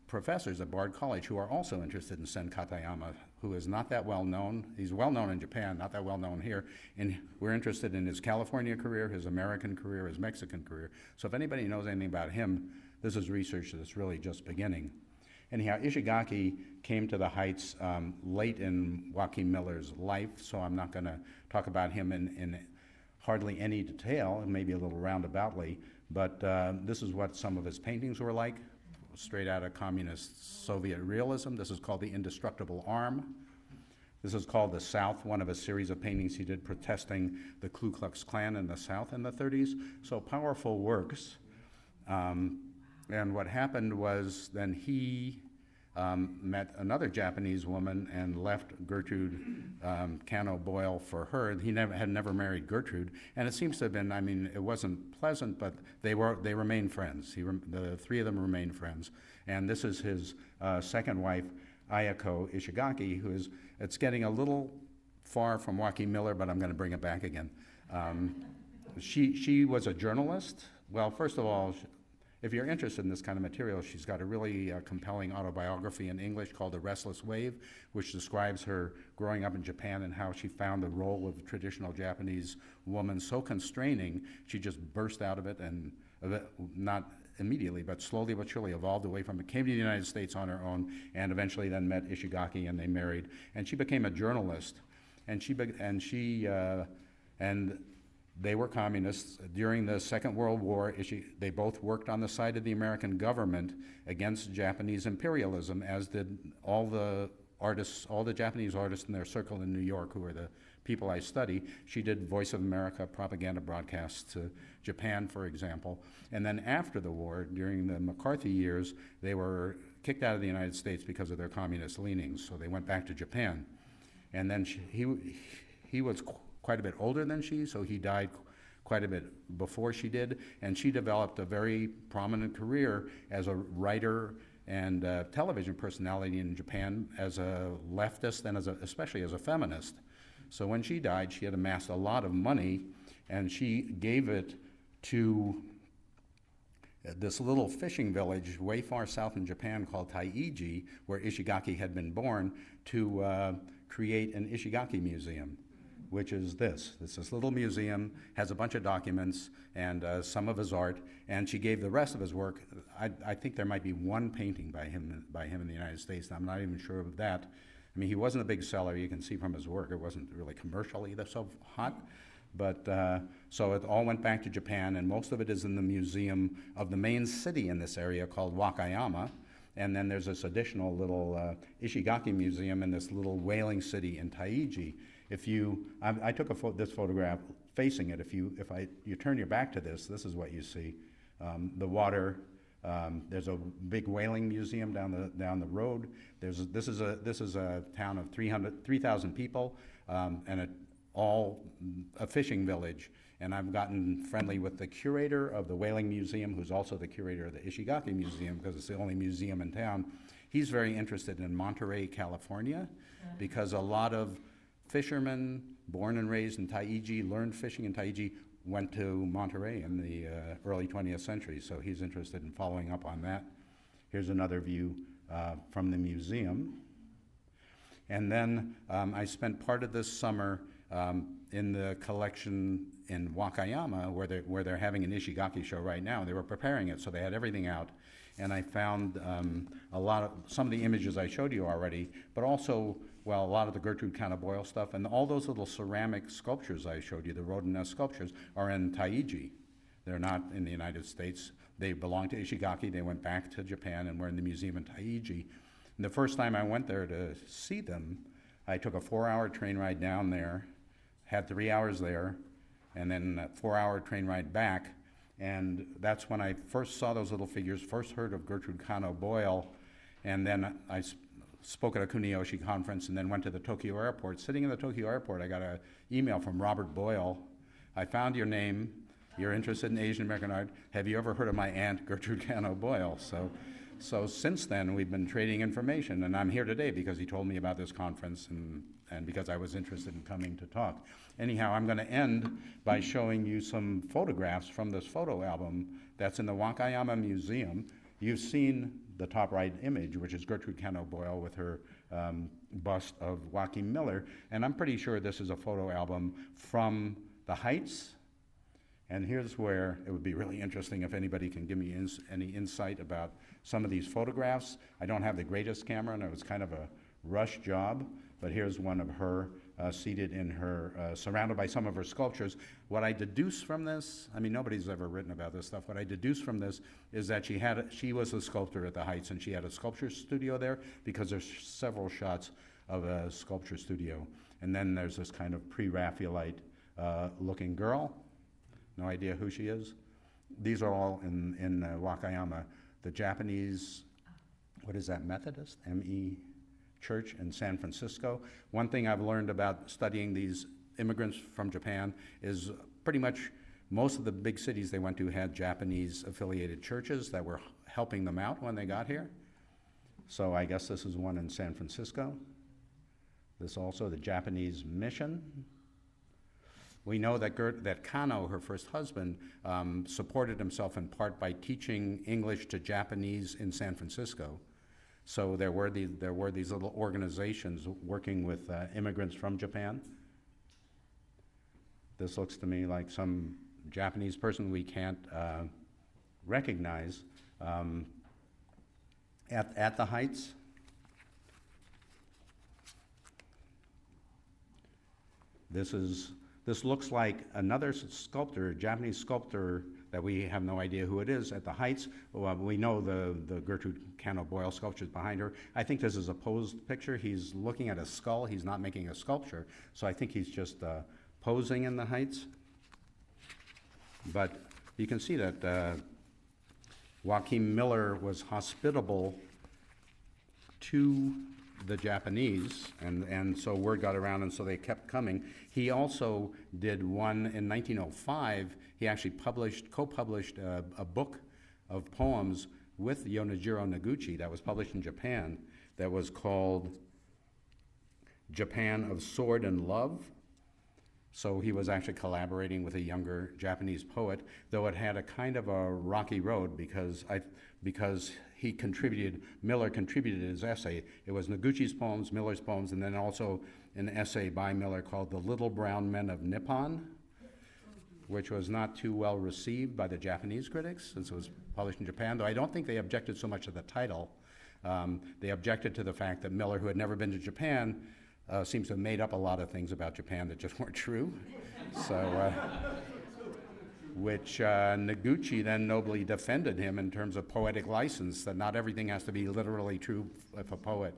professors at Bard College who are also interested in Sen Katayama, who is not that well known. He's well known in Japan, not that well known here. And we're interested in his California career, his American career, his Mexican career. So if anybody knows anything about him, this is research that's really just beginning. Anyhow, Ishigaki came to the Heights late in Joaquin Miller's life, so I'm not going to talk about him in hardly any detail, maybe a little roundaboutly, but this is what some of his paintings were like, straight out of communist Soviet realism. This is called The Indestructible Arm. This is called The South, one of a series of paintings he did protesting the Ku Klux Klan in the South in the 30s. So powerful works. And what happened was then he met another Japanese woman and left Gertrude Kano Boyle for her. He had never married Gertrude, and it seems to have been, I mean, it wasn't pleasant, but they remained friends. The three of them remained friends. And this is his second wife, Ayako Ishigaki, it's getting a little far from Joaquin Miller, but I'm going to bring it back again. She was a journalist. Well, first of all, if you're interested in this kind of material, she's got a really compelling autobiography in English called The Restless Wave, which describes her growing up in Japan and how she found the role of the traditional Japanese woman so constraining, she just burst out of it and not immediately, but slowly but surely evolved away from it, came to the United States on her own, and eventually then met Ishigaki and they married. And she became a journalist, and they were communists. During the Second World War, they both worked on the side of the American government against Japanese imperialism, as did all the Japanese artists in their circle in New York, who are the people I study. She did Voice of America propaganda broadcasts to Japan, for example. And then after the war, during the McCarthy years, they were kicked out of the United States because of their communist leanings, so they went back to Japan. And then he was quite a bit older than she, so he died quite a bit before she did, and she developed a very prominent career as a writer and television personality in Japan, as a leftist and especially as a feminist. So when she died, she had amassed a lot of money, and she gave it to this little fishing village way far south in Japan called Taiji, where Ishigaki had been born, to create an Ishigaki museum, which is this. It's this little museum, has a bunch of documents and some of his art, and she gave the rest of his work. I think there might be one painting by him in the United States, and I'm not even sure of that. I mean, he wasn't a big seller. You can see from his work, it wasn't really commercially so hot. But so it all went back to Japan, and most of it is in the museum of the main city in this area called Wakayama. And then there's this additional little Ishigaki museum in this little whaling city in Taiji. I took this photograph facing it. If you turn your back to this is what you see. The water. There's a big whaling museum down the road. This is a town of 3,000 people, and a fishing village. And I've gotten friendly with the curator of the Whaling Museum, who's also the curator of the Ishigaki Museum, because it's the only museum in town. He's very interested in Monterey, California, because a lot of fishermen born and raised in Taiji, learned fishing in Taiji, went to Monterey in the early 20th century, so he's interested in following up on that. Here's another view from the museum. And then I spent part of this summer in the collection in Wakayama, where they're having an Ishigaki show right now. They were preparing it, so they had everything out. And I found some of the images I showed you already, but also, well, a lot of the Gertrude Kano Boyle stuff, and all those little ceramic sculptures I showed you, the rodent sculptures, are in Taiji. They're not in the United States. They belong to Ishigaki. They went back to Japan and were in the museum in Taiji. And the first time I went there to see them, I took a 4-hour train ride down there, had 3 hours there, and then a 4-hour train ride back. And that's when I first saw those little figures, first heard of Gertrude Kano Boyle, and then I spoke at a Kuniyoshi conference and then went to the Tokyo airport. Sitting in the Tokyo airport, I got an email from Robert Boyle. I found your name. You're interested in Asian American art. Have you ever heard of my aunt, Gertrude Kano Boyle? So since then, we've been trading information, and I'm here today because he told me about this conference and because I was interested in coming to talk. Anyhow, I'm going to end by showing you some photographs from this photo album that's in the Wakayama Museum. You've seen the top right image, which is Gertrude Kano Boyle with her bust of Joaquin Miller, and I'm pretty sure this is a photo album from the Heights. And here's where it would be really interesting if anybody can give me any insight about some of these photographs. I don't have the greatest camera, and it was kind of a rush job, but here's one of her seated in her, surrounded by some of her sculptures. What I deduce from this, I mean, nobody's ever written about this stuff. What I deduce from this is that she was a sculptor at the Heights, and she had a sculpture studio there, because there's several shots of a sculpture studio. And then there's this kind of pre-Raphaelite looking girl. No idea who she is. These are all in Wakayama. The Japanese what is that, Methodist? M.E. Church in San Francisco. One thing I've learned about studying these immigrants from Japan is pretty much most of the big cities they went to had Japanese affiliated churches that were helping them out when they got here. So I guess this is one in San Francisco. This also, the Japanese mission. We know that that Kano, her first husband, supported himself in part by teaching English to Japanese in San Francisco. So there were these little organizations working with immigrants from Japan. This looks to me like some Japanese person we can't recognize at the Heights. This looks like another sculptor, Japanese sculptor, that we have no idea who it is at the Heights. Well, we know the Gertrude Cano Boyle sculpture is behind her. I think this is a posed picture. He's looking at a skull. He's not making a sculpture. So I think he's just posing in the Heights. But you can see that Joaquin Miller was hospitable to the Japanese, and so word got around, and so they kept coming. He also did one in 1905. He actually co-published a book of poems with Yonejiro Noguchi that was published in Japan that was called Japan of Sword and Love. So he was actually collaborating with a younger Japanese poet, though it had a kind of a rocky road because Miller contributed his essay. It was Noguchi's poems, Miller's poems, and then also an essay by Miller called The Little Brown Men of Nippon, which was not too well received by the Japanese critics since it was published in Japan, though I don't think they objected so much to the title. They objected to the fact that Miller, who had never been to Japan, seems to have made up a lot of things about Japan that just weren't true. So, which Noguchi then nobly defended him in terms of poetic license, that not everything has to be literally true if a poet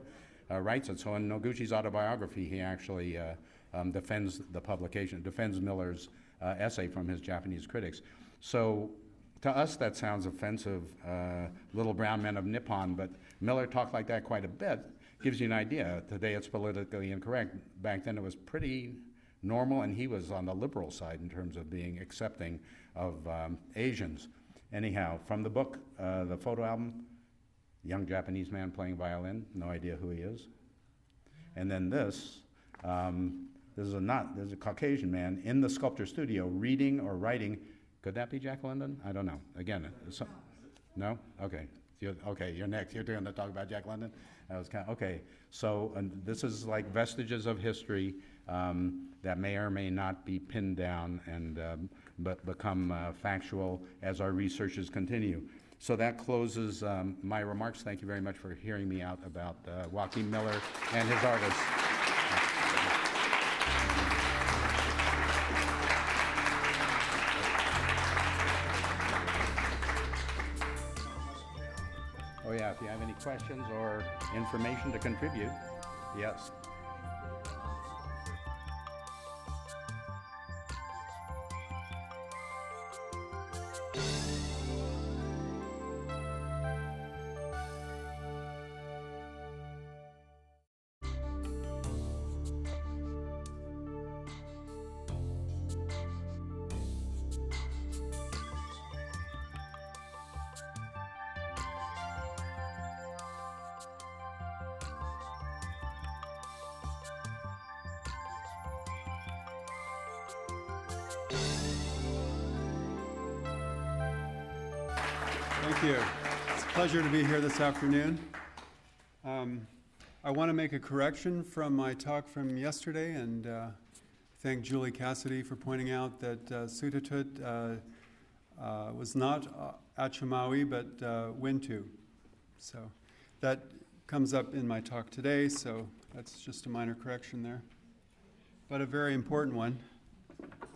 writes it. So in Noguchi's autobiography, he actually defends the publication, defends Miller's essay from his Japanese critics. So to us, that sounds offensive, Little Brown Men of Nippon, but Miller talked like that quite a bit. Gives you an idea. Today it's politically incorrect. Back then it was pretty normal, and he was on the liberal side in terms of being accepting of Asians. Anyhow, from the book, the photo album, young Japanese man playing violin, no idea who he is. And then this is a Caucasian man in the sculpture studio reading or writing. Could that be Jack London? I don't know. Again, no? Okay. You're next. You're going to talk about Jack London? Okay. So this is like vestiges of history that may or may not be pinned down and but become factual as our researches continue. So that closes my remarks. Thank you very much for hearing me out about Joaquin Miller and his artists. Oh yeah, if you have any questions or information to contribute, yes. Thank you. It's a pleasure to be here this afternoon. I want to make a correction from my talk from yesterday and thank Julie Cassidy for pointing out that Sutatut was not Achamawi but Wintu. So that comes up in my talk today, so that's just a minor correction there, but a very important one.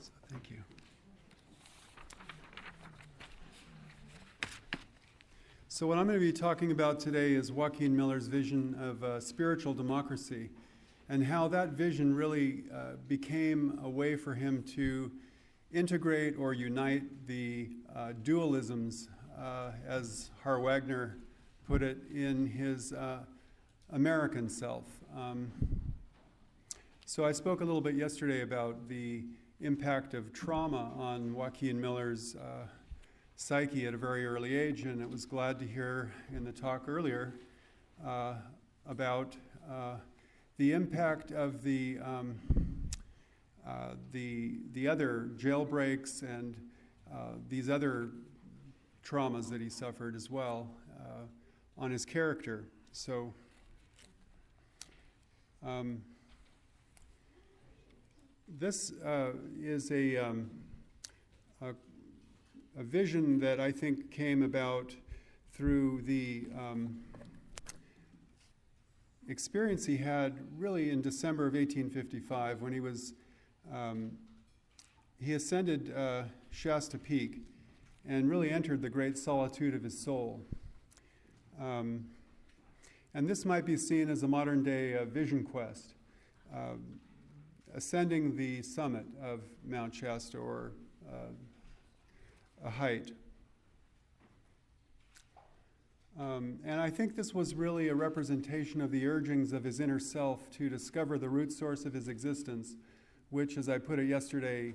So thank you. So what I'm going to be talking about today is Joaquin Miller's vision of spiritual democracy and how that vision really became a way for him to integrate or unite the dualisms, as Har Wagner put it, in his American self. So I spoke a little bit yesterday about the impact of trauma on Joaquin Miller's psyche at a very early age, and I was glad to hear in the talk earlier about the impact of the other jailbreaks and these other traumas that he suffered as well on his character. So this is a vision that I think came about through the experience he had really in December of 1855 when he ascended Shasta Peak and really entered the great solitude of his soul. And this might be seen as a modern day vision quest, ascending the summit of Mount Shasta, or a height. And I think this was really a representation of the urgings of his inner self to discover the root source of his existence, which, as I put it yesterday,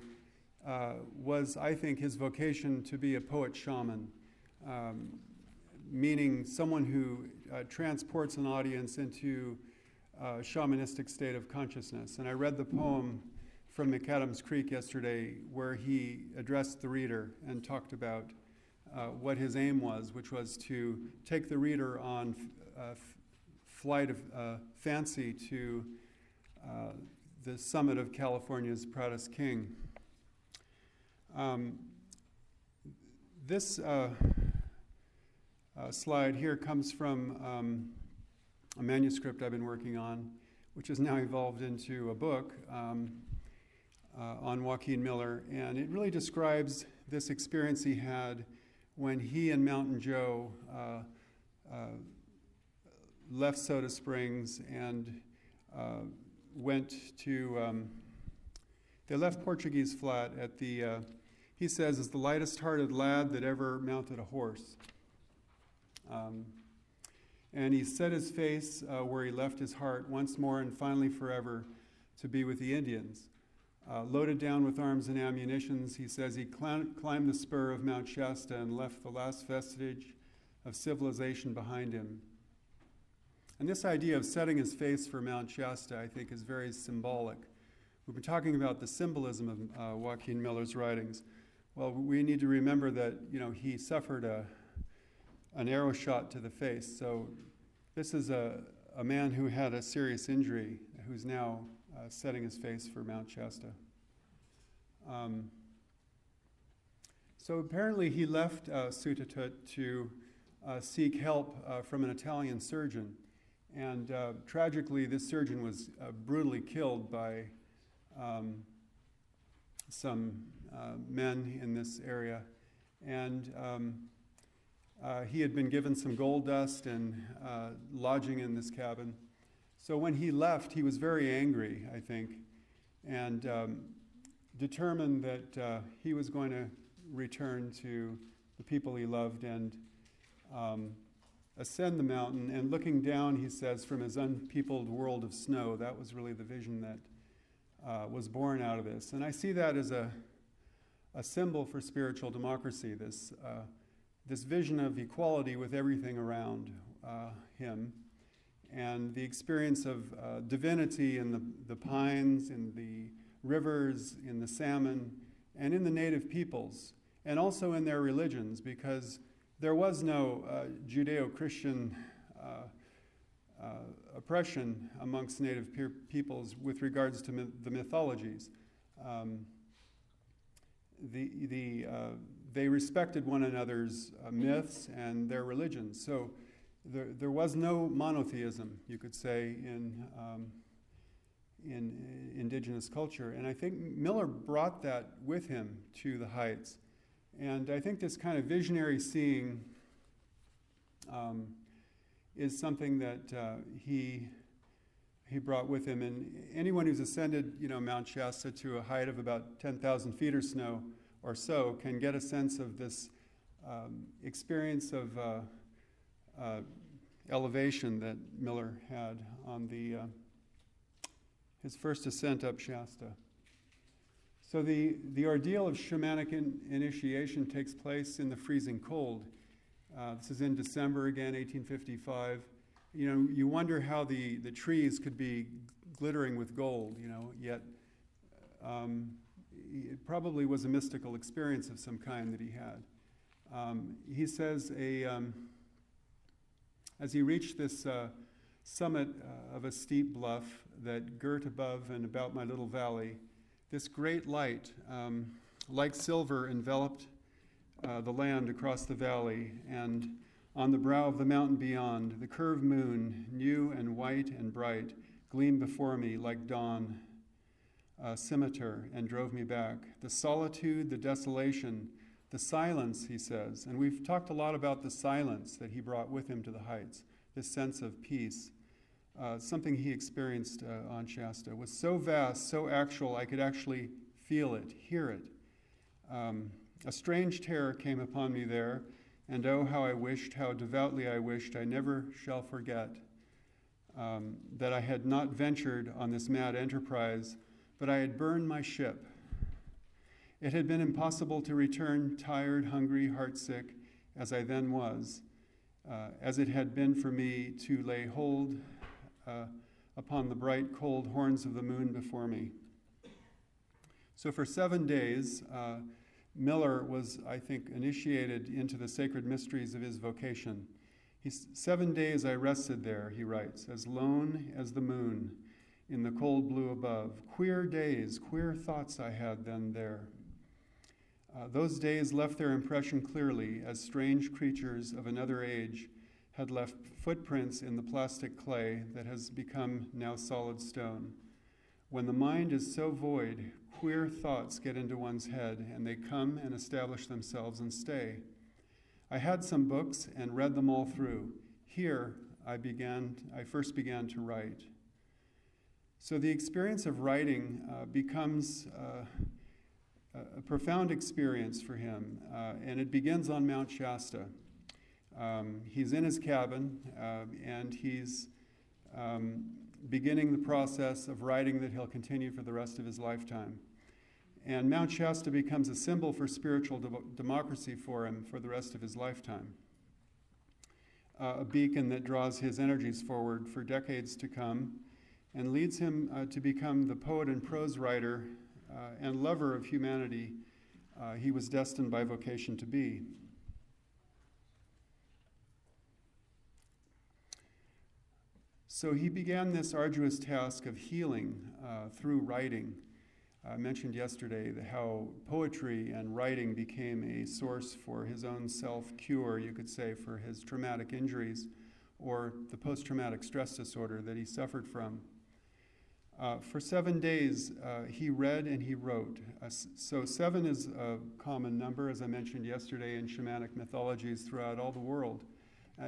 was, I think, his vocation to be a poet shaman, meaning someone who transports an audience into a shamanistic state of consciousness. And I read the poem from McAdams Creek yesterday where he addressed the reader and talked about what his aim was, which was to take the reader on flight of fancy to the summit of California's proudest king. This slide here comes from a manuscript I've been working on, which has now evolved into a book on Joaquin Miller, and it really describes this experience he had when he and Mountain Joe left Soda Springs and went to, they left Portuguese Flat at the, he says, is the lightest-hearted lad that ever mounted a horse. And he set his face where he left his heart once more and finally forever to be with the Indians. Loaded down with arms and ammunitions, he says he climbed the spur of Mount Shasta and left the last vestige of civilization behind him. And this idea of setting his face for Mount Shasta, I think, is very symbolic. We've been talking about the symbolism of Joaquin Miller's writings. Well, we need to remember that, you know, he suffered an arrow shot to the face. So this is a man who had a serious injury who's now setting his face for Mount Shasta. So apparently he left Sutatut to seek help from an Italian surgeon. And tragically, this surgeon was brutally killed by some men in this area. And he had been given some gold dust and lodging in this cabin. So when he left, he was very angry, I think, and determined that he was going to return to the people he loved and ascend the mountain. And looking down, he says, from his unpeopled world of snow, that was really the vision that was born out of this. And I see that as a symbol for spiritual democracy, this vision of equality with everything around him, and the experience of divinity in the pines, in the rivers, in the salmon, and in the native peoples, and also in their religions, because there was no Judeo-Christian oppression amongst native peoples with regards to the mythologies. They respected one another's myths and their religions. So there was no monotheism, you could say, in indigenous culture. And I think Miller brought that with him to the heights. And I think this kind of visionary seeing is something that he brought with him. And anyone who's ascended, Mount Shasta to a height of about 10,000 feet or so can get a sense of this experience of elevation that Miller had on his first ascent up Shasta. So the ordeal of shamanic initiation takes place in the freezing cold. This is in December again, 1855. You know, you wonder how the trees could be glittering with gold, you know, yet it probably was a mystical experience of some kind that he had. He says as he reached this summit of a steep bluff that girt above and about my little valley, this great light, like silver, enveloped the land across the valley, and on the brow of the mountain beyond, the curved moon, new and white and bright, gleamed before me like dawn, scimitar, and drove me back. The solitude, the desolation, the silence, he says, and we've talked a lot about the silence that he brought with him to the heights, this sense of peace, something he experienced on Shasta, was so vast, so actual, I could actually feel it, hear it. A strange terror came upon me there, and oh, how I wished, how devoutly I wished, I never shall forget that I had not ventured on this mad enterprise, but I had burned my ship. It had been impossible to return tired, hungry, heartsick, as I then was, as it had been for me to lay hold upon the bright, cold horns of the moon before me. So for 7 days, Miller was, I think, initiated into the sacred mysteries of his vocation. 7 days I rested there, he writes, as lone as the moon in the cold blue above. Queer days, queer thoughts I had then there. Those days left their impression clearly as strange creatures of another age had left footprints in the plastic clay that has become now solid stone. When the mind is so void, queer thoughts get into one's head, and they come and establish themselves and stay. I had some books and read them all through. Here, I first began to write. So the experience of writing becomes a profound experience for him, and it begins on Mount Shasta. He's in his cabin, and he's beginning the process of writing that he'll continue for the rest of his lifetime. And Mount Shasta becomes a symbol for spiritual democracy for him for the rest of his lifetime. A beacon that draws his energies forward for decades to come and leads him to become the poet and prose writer and lover of humanity he was destined by vocation to be. So he began this arduous task of healing through writing. I mentioned yesterday how poetry and writing became a source for his own self-cure, you could say, for his traumatic injuries or the post-traumatic stress disorder that he suffered from. For 7 days, he read and he wrote. So 7 is a common number, as I mentioned yesterday, in shamanic mythologies throughout all the world.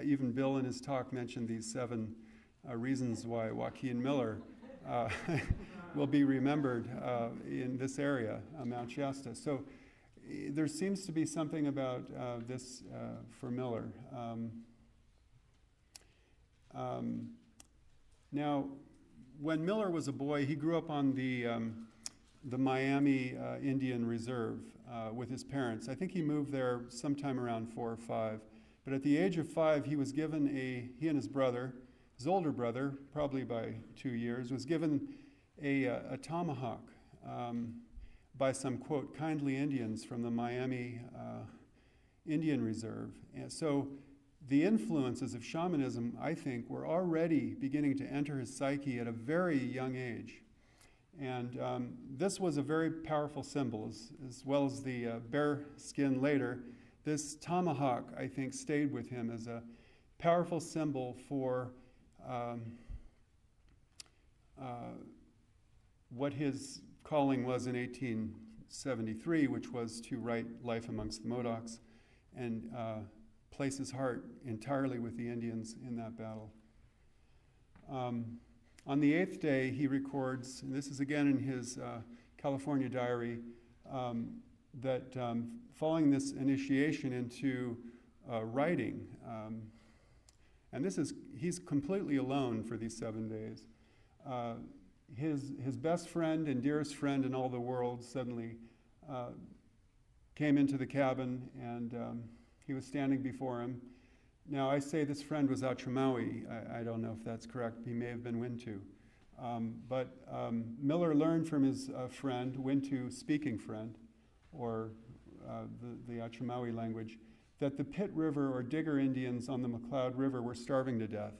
Even Bill in his talk mentioned these 7 reasons why Joaquin Miller will be remembered in this area, Mount Shasta. So there seems to be something about this for Miller. Now, when Miller was a boy, he grew up on the Miami Indian Reserve with his parents. I think he moved there sometime around 4 or 5. But at the age of 5, he was given he and his brother, his older brother, probably by 2 years, was given a tomahawk by some, quote, kindly Indians from the Miami Indian Reserve. And so the influences of shamanism, I think, were already beginning to enter his psyche at a very young age. And this was a very powerful symbol, as well as the bear skin later. This tomahawk, I think, stayed with him as a powerful symbol for what his calling was in 1873, which was to write Life Amongst the Modocs and place his heart entirely with the Indians in that battle. On the 8th day, he records, and this is again in his California diary, that following this initiation into writing, And he's completely alone for these 7 days. His best friend and dearest friend in all the world suddenly came into the cabin, and he was standing before him. Now, I say this friend was Achumawi. I don't know if that's correct. He may have been Wintu. But Miller learned from his friend, Wintu speaking friend, or the Achumawi language, that the Pit River or Digger Indians on the McCloud River were starving to death.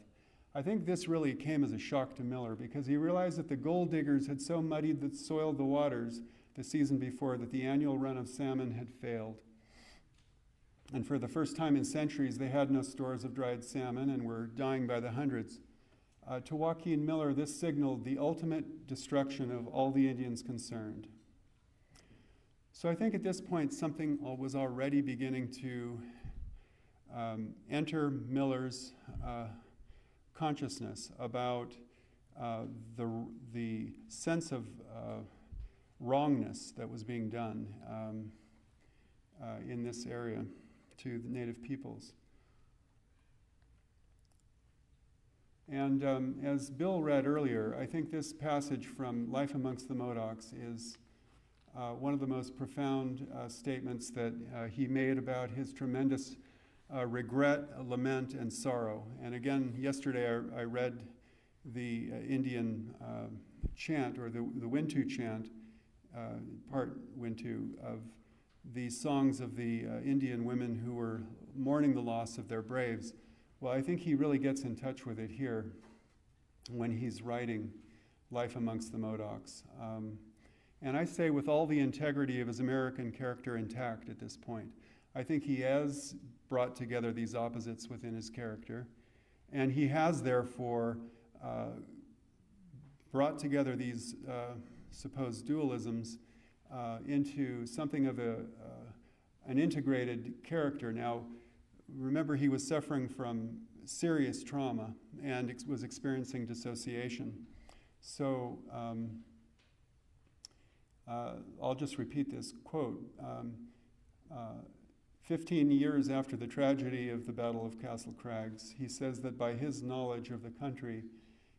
I think this really came as a shock to Miller, because he realized that the gold diggers had so muddied the soiled the waters the season before that the annual run of salmon had failed. And for the first time in centuries, they had no stores of dried salmon and were dying by the hundreds. To Joaquin Miller, this signaled the ultimate destruction of all the Indians concerned. So I think at this point, something was already beginning to enter Miller's consciousness about the sense of wrongness that was being done in this area to the native peoples. And as Bill read earlier, I think this passage from Life Amongst the Modocs is one of the most profound statements that he made about his tremendous regret, lament, and sorrow. And again, yesterday I read the Indian chant, or the Wintu chant, part Wintu, of the songs of the Indian women who were mourning the loss of their braves. Well, I think he really gets in touch with it here when he's writing Life Amongst the Modocs. And I say with all the integrity of his American character intact at this point, I think he has brought together these opposites within his character, and he has therefore brought together these supposed dualisms into something of an integrated character. Now, remember, he was suffering from serious trauma and was experiencing dissociation. So I'll just repeat this quote. 15 years after the tragedy of the Battle of Castle Crags, he says that by his knowledge of the country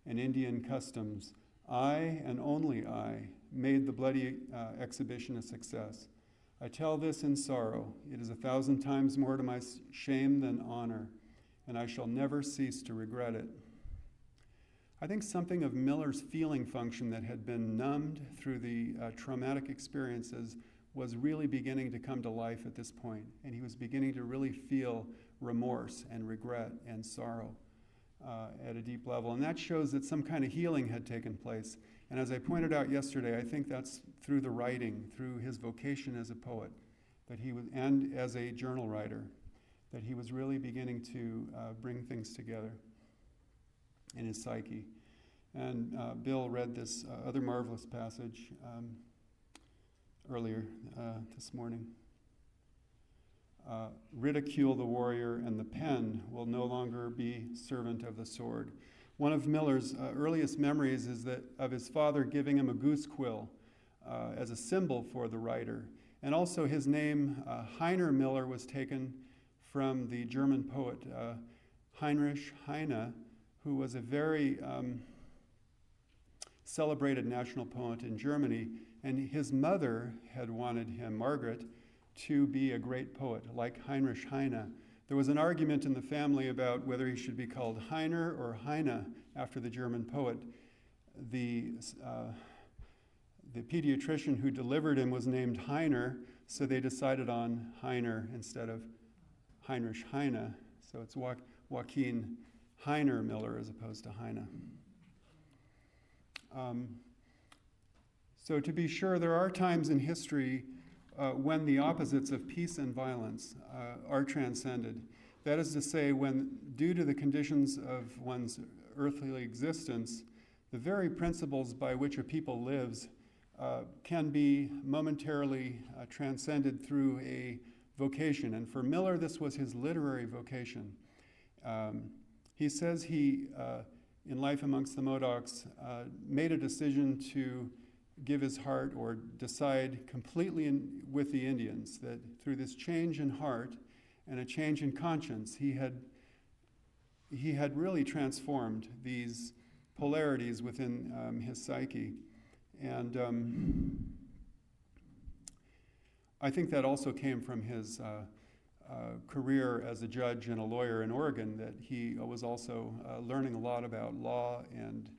and Indian customs, I, and only I, made the bloody exhibition a success. I tell this in sorrow. It is 1,000 times more to my shame than honor, and I shall never cease to regret it. I think something of Miller's feeling function that had been numbed through the traumatic experiences was really beginning to come to life at this point, and he was beginning to really feel remorse and regret and sorrow at a deep level. And that shows that some kind of healing had taken place. And as I pointed out yesterday, I think that's through the writing, through his vocation as a poet, that he was, and as a journal writer, that he was really beginning to bring things together in his psyche. And Bill read this other marvelous passage earlier this morning. Ridicule the warrior, and the pen will no longer be servant of the sword. One of Miller's earliest memories is that of his father giving him a goose quill as a symbol for the writer. And also his name, Heiner Miller, was taken from the German poet Heinrich Heine, who was a very celebrated national poet in Germany. And his mother had wanted him, Margaret, to be a great poet like Heinrich Heine. There was an argument in the family about whether he should be called Heiner or Heine after the German poet. The pediatrician who delivered him was named Heiner, so they decided on Heiner instead of Heinrich Heine. So it's Joaquin Heiner Miller as opposed to Heine. So to be sure, there are times in history when the opposites of peace and violence are transcended. That is to say, when, due to the conditions of one's earthly existence, the very principles by which a people lives can be momentarily transcended through a vocation. And for Miller, this was his literary vocation. He says he, in Life Amongst the Modocs, made a decision to give his heart or decide completely with the Indians, that through this change in heart and a change in conscience, he he had really transformed these polarities within his psyche. And I think that also came from his career as a judge and a lawyer in Oregon, that he was also learning a lot about law, and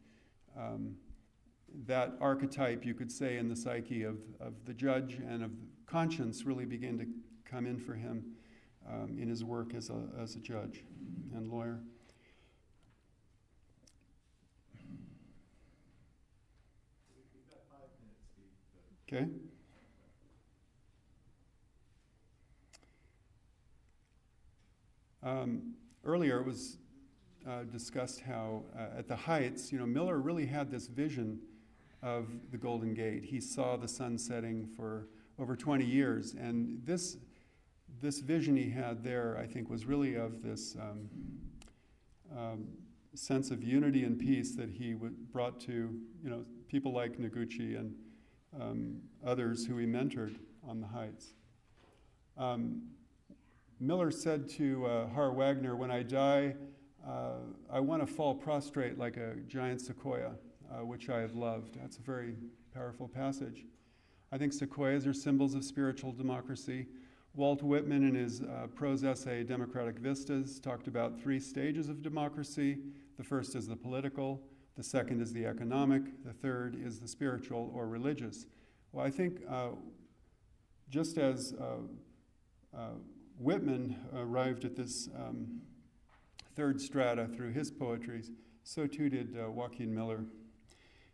that archetype, you could say, in the psyche of the judge and of conscience really began to come in for him in his work as a judge and lawyer. We've got 5 minutes, Steve. Okay. Earlier it was discussed how at the Heights, Miller really had this vision of the Golden Gate. He saw the sun setting for over 20 years, and this vision he had there, I think, was really of this sense of unity and peace that he brought to people like Noguchi and others who he mentored on the Heights. Miller said to Har Wagner, "When I die, I want to fall prostrate like a giant sequoia, which I have loved." That's a very powerful passage. I think sequoias are symbols of spiritual democracy. Walt Whitman, in his prose essay, Democratic Vistas, talked about 3 stages of democracy. The first is the political, the second is the economic, the third is the spiritual or religious. Well, I think just as Whitman arrived at this third strata through his poetry, so too did Joaquin Miller.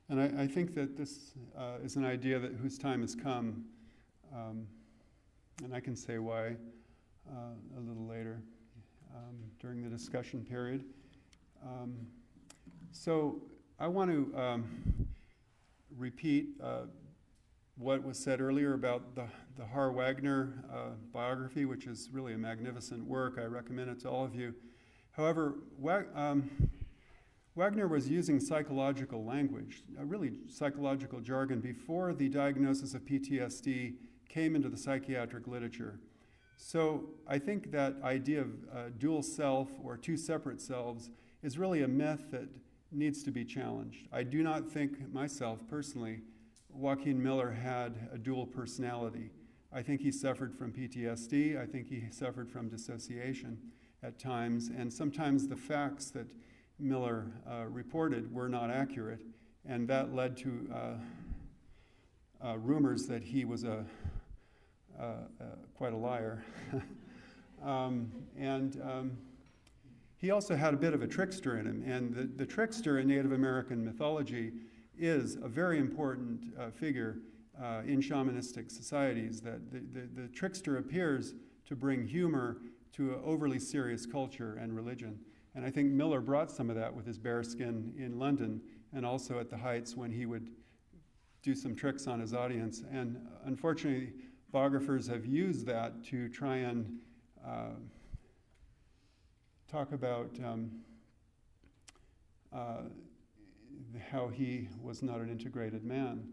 And I think that this is an idea whose time has come, and I can say why a little later during the discussion period. So I want to repeat what was said earlier about the Har Wagner biography, which is really a magnificent work. I recommend it to all of you. However, Wagner was using psychological language, really psychological jargon, before the diagnosis of PTSD came into the psychiatric literature. So I think that idea of dual self or 2 separate selves is really a myth that needs to be challenged. I do not think myself personally Joaquin Miller had a dual personality. I think he suffered from PTSD. I think he suffered from dissociation at times, and sometimes the facts that Miller reported were not accurate, and that led to rumors that he was quite a liar. He also had a bit of a trickster in him, and the trickster in Native American mythology is a very important figure in shamanistic societies, that the trickster appears to bring humor to an overly serious culture and religion. And I think Miller brought some of that with his bearskin in London, and also at the Heights when he would do some tricks on his audience. And unfortunately, biographers have used that to try and talk about how he was not an integrated man.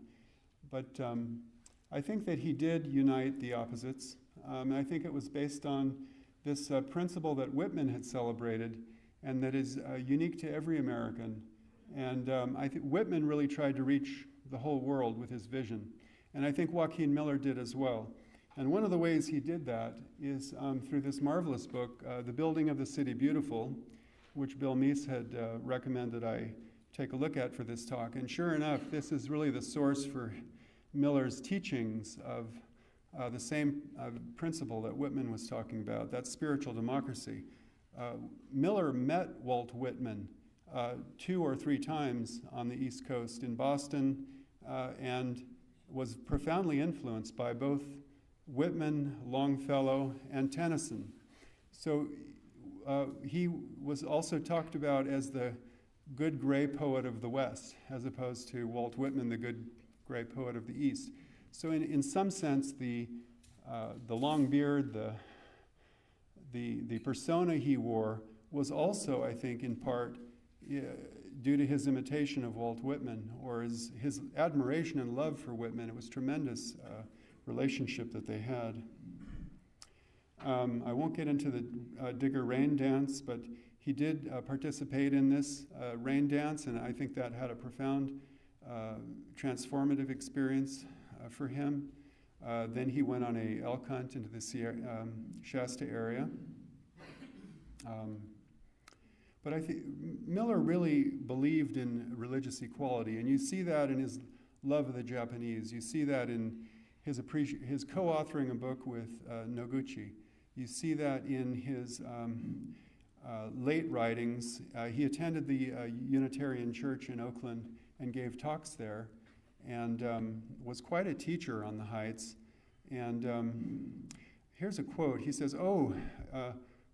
But I think that he did unite the opposites. I think it was based on this principle that Whitman had celebrated and that is unique to every American. And I think Whitman really tried to reach the whole world with his vision. And I think Joaquin Miller did as well. And one of the ways he did that is through this marvelous book, The Building of the City Beautiful, which Bill Meese had recommended I take a look at for this talk. And sure enough, this is really the source for Miller's teachings of the same principle that Whitman was talking about, that's spiritual democracy. Miller met Walt Whitman 2 or 3 times on the East Coast in Boston and was profoundly influenced by both Whitman, Longfellow, and Tennyson. So he was also talked about as the good gray poet of the West, as opposed to Walt Whitman, the good gray poet of the East. So in some sense, the long beard, the persona he wore was also, I think, in part due to his imitation of Walt Whitman, or his admiration and love for Whitman. It was tremendous relationship that they had. I won't get into the Digger rain dance, but he did participate in this rain dance, and I think that had a profound transformative experience for him. Then he went on a elk hunt into the Shasta area. But I think Miller really believed in religious equality, and you see that in his love of the Japanese. You see that in his co-authoring a book with Noguchi. You see that in his late writings. He attended the Unitarian Church in Oakland and gave talks there, and was quite a teacher on the Heights. And here's a quote. He says,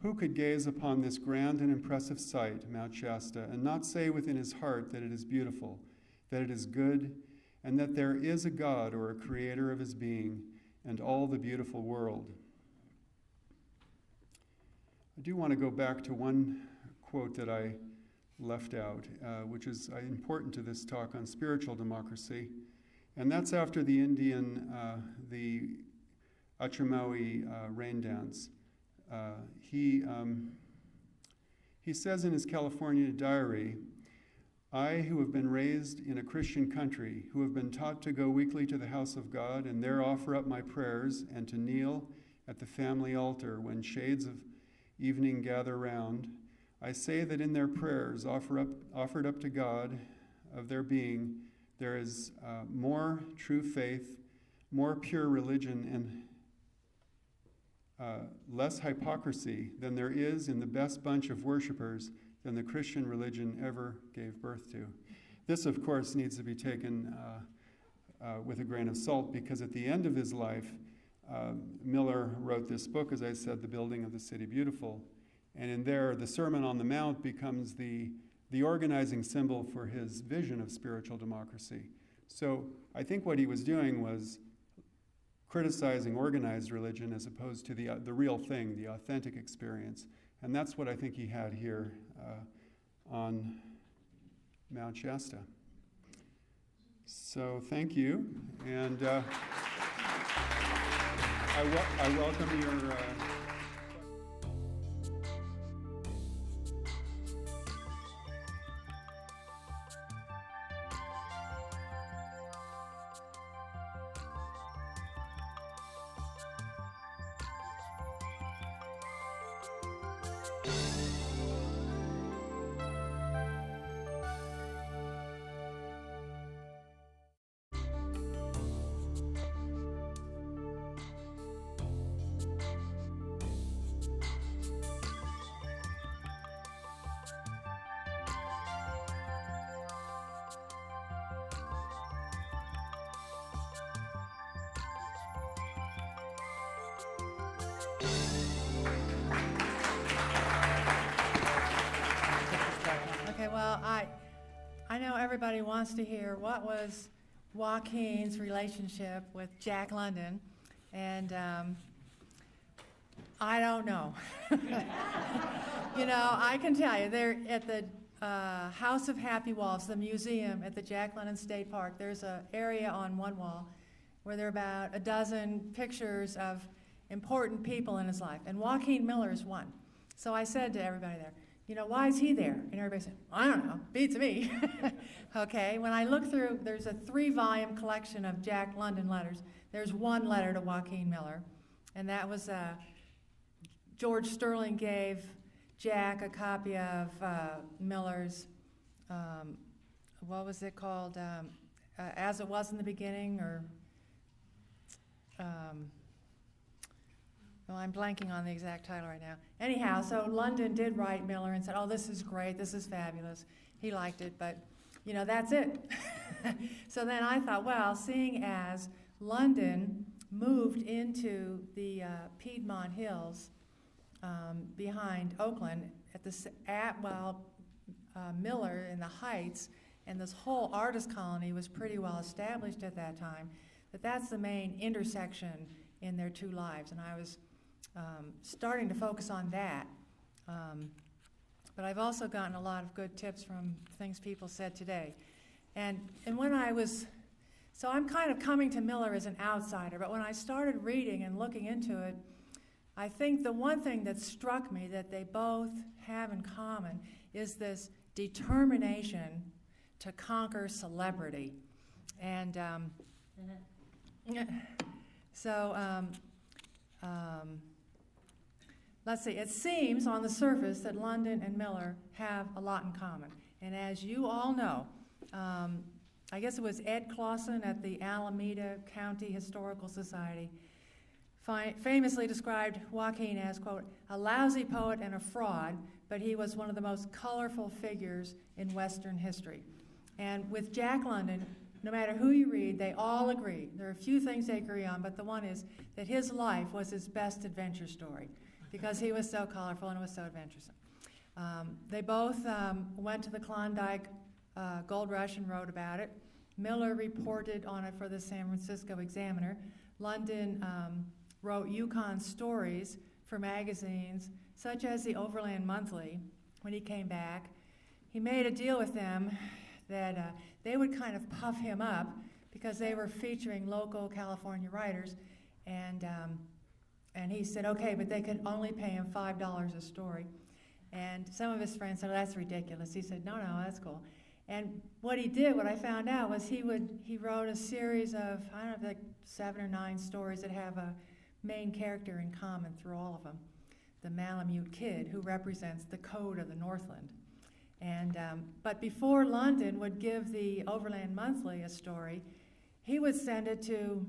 who could gaze upon this grand and impressive sight, Mount Shasta, and not say within his heart that it is beautiful, that it is good, and that there is a God or a creator of his being and all the beautiful world? I do want to go back to one quote that I left out, which is important to this talk on spiritual democracy, and that's after the Indian, the Achumawi rain dance. He says in his California diary, "I, who have been raised in a Christian country, who have been taught to go weekly to the house of God and there offer up my prayers and to kneel at the family altar when shades of evening gather round, I say that in their prayers offered up to God of their being, there is more true faith, more pure religion, and less hypocrisy than there is in the best bunch of worshipers than the Christian religion ever gave birth to." This, of course, needs to be taken with a grain of salt, because at the end of his life, Miller wrote this book, as I said, The Building of the City Beautiful. And in there, the Sermon on the Mount becomes the organizing symbol for his vision of spiritual democracy. So I think what he was doing was criticizing organized religion as opposed to the real thing, the authentic experience. And that's what I think he had here on Mount Shasta. So thank you, and I welcome your Okay, well, I know everybody wants to hear what was Joaquin's relationship with Jack London, and I don't know. You know, I can tell you, they're at the House of Happy Walls, the museum at the Jack London State Park. There's an area on one wall where there are about a dozen pictures of important people in his life, and Joaquin Miller is one. So I said to everybody there, you know, why is he there? And everybody said, I don't know, beats me. Okay, when I look through, there's a 3-volume collection of Jack London letters. There's one letter to Joaquin Miller, and that was George Sterling gave Jack a copy of Miller's, what was it called, As It Was in the Beginning, or, well, I'm blanking on the exact title right now. Anyhow, so London did write Miller and said, oh, this is great, this is fabulous. He liked it, but, you know, that's it. So then I thought, well, seeing as London moved into the Piedmont Hills behind Oakland, while Miller in the Heights, and this whole artist colony was pretty well established at that time, that's the main intersection in their two lives. And I was starting to focus on that. But I've also gotten a lot of good tips from things people said today. And when I was, so I'm kind of coming to Miller as an outsider, but when I started reading and looking into it, I think the one thing that struck me that they both have in common is this determination to conquer celebrity. And let's see, it seems on the surface that London and Miller have a lot in common. And as you all know, I guess it was Ed Clausen at the Alameda County Historical Society famously described Joaquin as, quote, a lousy poet and a fraud, but he was one of the most colorful figures in Western history. And with Jack London, no matter who you read, they all agree. There are a few things they agree on, but the one is that his life was his best adventure story because he was so colorful and was so adventuresome. They both went to the Klondike Gold Rush and wrote about it. Miller reported on it for the San Francisco Examiner. London wrote Yukon stories for magazines such as the Overland Monthly when he came back. He made a deal with them that they would kind of puff him up because they were featuring local California writers, and he said, okay, but they could only pay him $5 a story. And some of his friends said, that's ridiculous. He said, no, that's cool. And what he did, what I found out, was he wrote a series of, I don't know, like 7 or 9 stories that have a main character in common through all of them, the Malamute Kid, who represents the code of the Northland. And but before London would give the Overland Monthly a story, he would send it to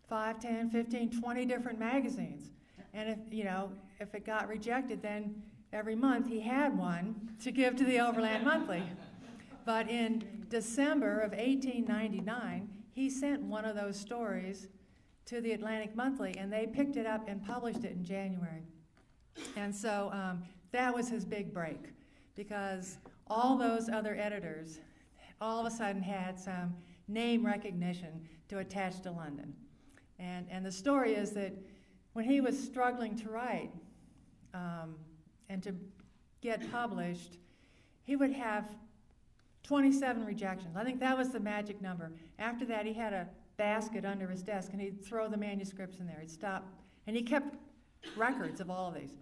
5, 10, 15, 20 different magazines. And if it got rejected, then every month he had one to give to the Overland Monthly. But in December of 1899, he sent one of those stories to the Atlantic Monthly, and they picked it up and published it in January. And so that was his big break, because all those other editors all of a sudden had some name recognition to attach to London. And the story is that when he was struggling to write and to get published, he would have 27 rejections. I think that was the magic number. After that, he had a basket under his desk, and he'd throw the manuscripts in there. He'd stop, and he kept records of all of these.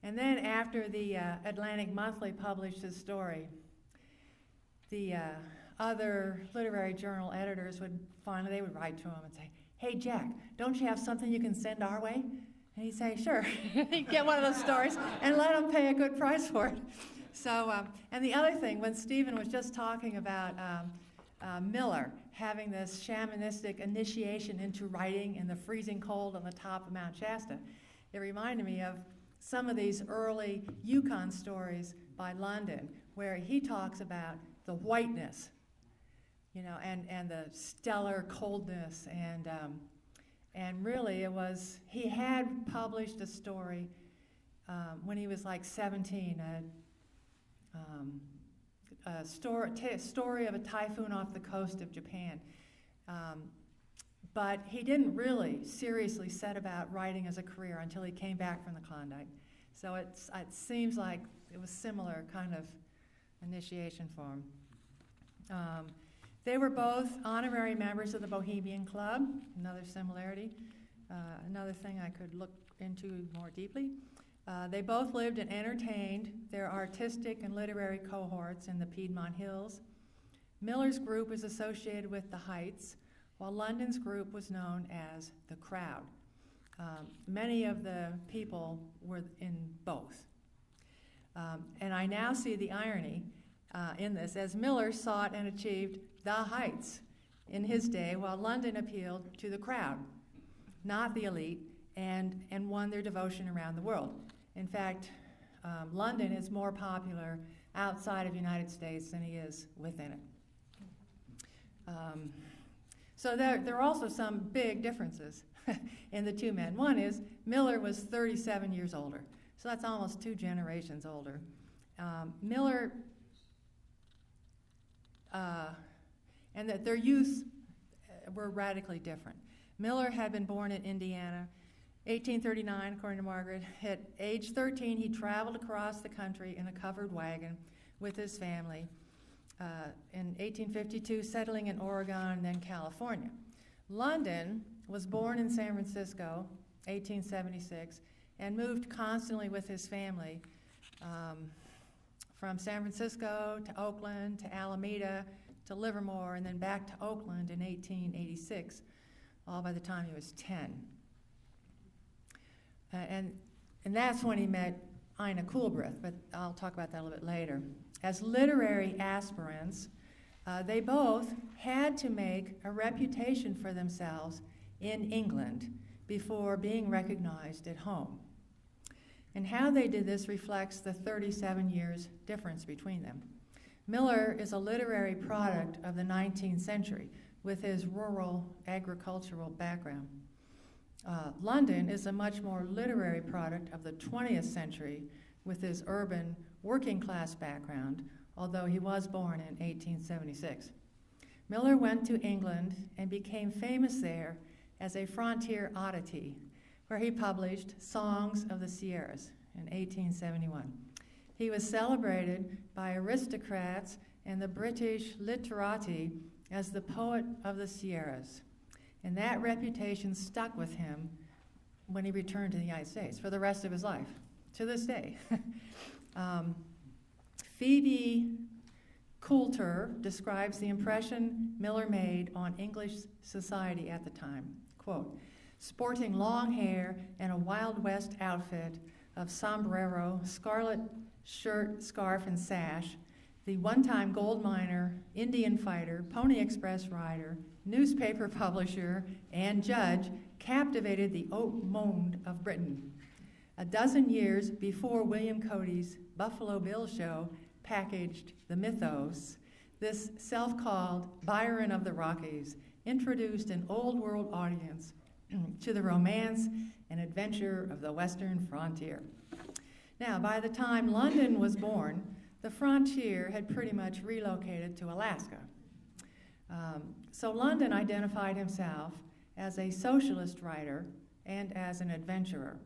And then after the Atlantic Monthly published his story, the other literary journal editors would finally write to him and say, hey, Jack, don't you have something you can send our way? And he'd say, sure. He'd get one of those stories and let him pay a good price for it. So, and the other thing, when Stephen was just talking about Miller having this shamanistic initiation into writing in the freezing cold on the top of Mount Shasta, it reminded me of some of these early Yukon stories by London, where he talks about the whiteness, and the stellar coldness, and really he had published a story when he was like 17, a story of a typhoon off the coast of Japan. But he didn't really seriously set about writing as a career until he came back from the Klondike. So it seems like it was similar kind of initiation for him. They were both honorary members of the Bohemian Club, another similarity, another thing I could look into more deeply. They both lived and entertained their artistic and literary cohorts in the Piedmont Hills. Miller's group is associated with the Heights, while London's group was known as the Crowd. Many of the people were in both. And I now see the irony in this, as Miller sought and achieved the Heights in his day, while London appealed to the crowd, not the elite, and won their devotion around the world. In fact, London is more popular outside of the United States than he is within it. So there are also some big differences in the two men. One is Miller was 37 years older, so that's almost 2 generations older. Miller, and that their youths were radically different. Miller had been born in Indiana, 1839, according to Margaret. At age 13, he traveled across the country in a covered wagon with his family. In 1852, settling in Oregon and then California. London was born in San Francisco, 1876, and moved constantly with his family from San Francisco to Oakland to Alameda to Livermore and then back to Oakland in 1886, all by the time he was 10. And that's when he met Ina Coolbrith, but I'll talk about that a little bit later. As literary aspirants, they both had to make a reputation for themselves in England before being recognized at home. And how they did this reflects the 37 years difference between them. Miller is a literary product of the 19th century with his rural agricultural background. London is a much more literary product of the 20th century with his urban working class background, although he was born in 1876. Miller went to England and became famous there as a frontier oddity, where he published Songs of the Sierras in 1871. He was celebrated by aristocrats and the British literati as the poet of the Sierras. And that reputation stuck with him when he returned to the United States for the rest of his life, to this day. Phoebe Coulter describes the impression Miller made on English society at the time. Quote, sporting long hair and a Wild West outfit of sombrero, scarlet shirt, scarf, and sash, the one-time gold miner, Indian fighter, Pony Express rider, newspaper publisher, and judge captivated the haut monde of Britain. A dozen years before William Cody's Buffalo Bill show packaged the mythos, this self-called Byron of the Rockies introduced an old world audience to the romance and adventure of the western frontier. Now, by the time London was born, the frontier had pretty much relocated to Alaska. So London identified himself as a socialist writer and as an adventurer,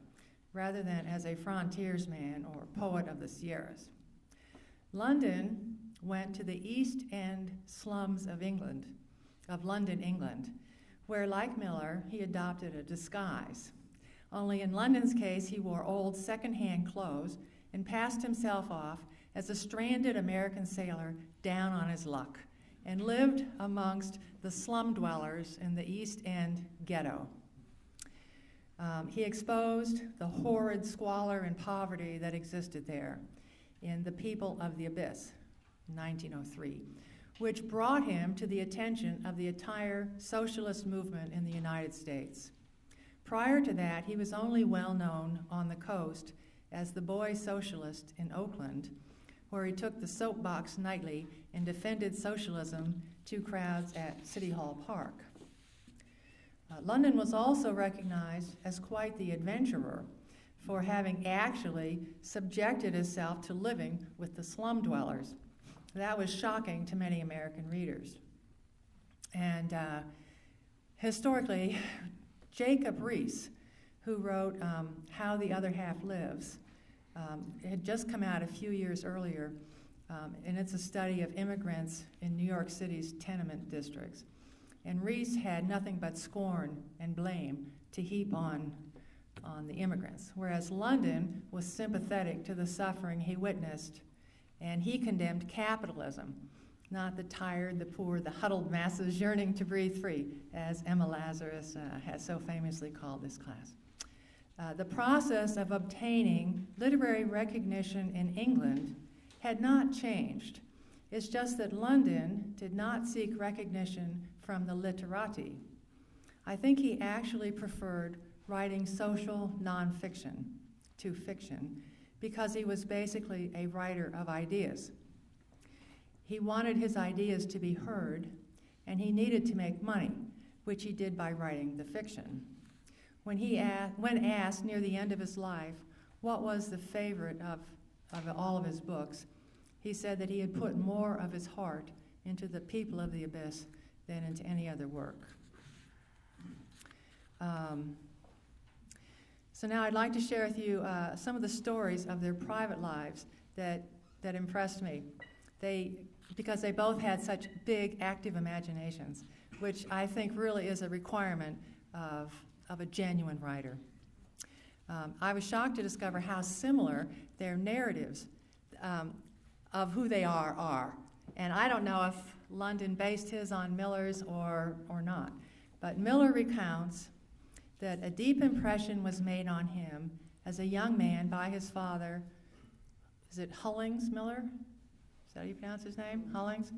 rather than as a frontiersman or poet of the Sierras. London went to the East End slums of England, of London, England, where, like Miller, he adopted a disguise. Only in London's case, he wore old secondhand clothes and passed himself off as a stranded American sailor down on his luck and lived amongst the slum dwellers in the East End ghetto. He exposed the horrid squalor and poverty that existed there in The People of the Abyss, 1903, which brought him to the attention of the entire socialist movement in the United States. Prior to that, he was only well known on the coast as the boy socialist in Oakland, where he took the soapbox nightly and defended socialism to crowds at City Hall Park. London was also recognized as quite the adventurer for having actually subjected himself to living with the slum dwellers. That was shocking to many American readers. And historically, Jacob Riis, who wrote How the Other Half Lives, it had just come out a few years earlier, and it's a study of immigrants in New York City's tenement districts. And Riis had nothing but scorn and blame to heap on the immigrants, whereas London was sympathetic to the suffering he witnessed, and he condemned capitalism, not the tired, the poor, the huddled masses yearning to breathe free, as Emma Lazarus has so famously called this class. The process of obtaining literary recognition in England had not changed. It's just that London did not seek recognition from the literati. I think he actually preferred writing social nonfiction to fiction because he was basically a writer of ideas. He wanted his ideas to be heard, and he needed to make money, which he did by writing the fiction. When asked near the end of his life what was the favorite of all of his books, he said that he had put more of his heart into The People of the Abyss than into any other work. So now I'd like to share with you some of the stories of their private lives that impressed me. Because they both had such big, active imaginations, which I think really is a requirement of a genuine writer. I was shocked to discover how similar their narratives of who they are. And I don't know if London based his on Miller's or not. But Miller recounts that a deep impression was made on him as a young man by his father. Is it Hullings Miller? Is that how you pronounce his name? Hullings?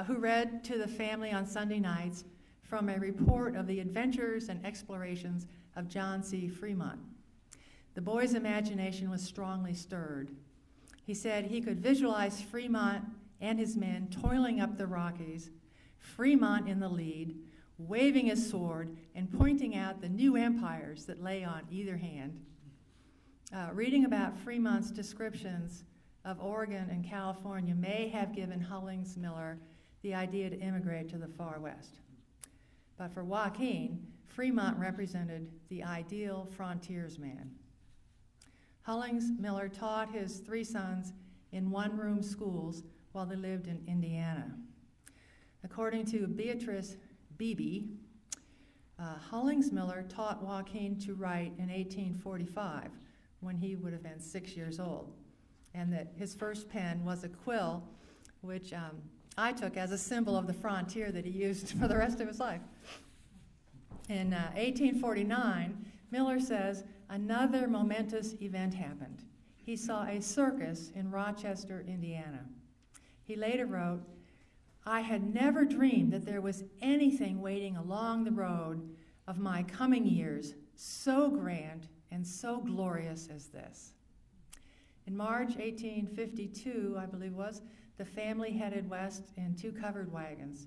Who read to the family on Sunday nights from a report of the adventures and explorations of John C. Fremont. The boy's imagination was strongly stirred. He said he could visualize Fremont and his men toiling up the Rockies, Fremont in the lead, waving his sword and pointing out the new empires that lay on either hand. Reading about Fremont's descriptions of Oregon and California may have given Hullings Miller the idea to immigrate to the far west. But for Joaquin, Fremont represented the ideal frontiersman. Hullings Miller taught his 3 sons in one-room schools while they lived in Indiana. According to Beatrice Beebe, Hullings Miller taught Joaquin to write in 1845 when he would have been 6 years old, and that his first pen was a quill, which I took as a symbol of the frontier that he used for the rest of his life. In 1849, Miller says, another momentous event happened. He saw a circus in Rochester, Indiana. He later wrote, I had never dreamed that there was anything waiting along the road of my coming years so grand and so glorious as this. In March 1852, I believe it was, the family headed west in 2 covered wagons.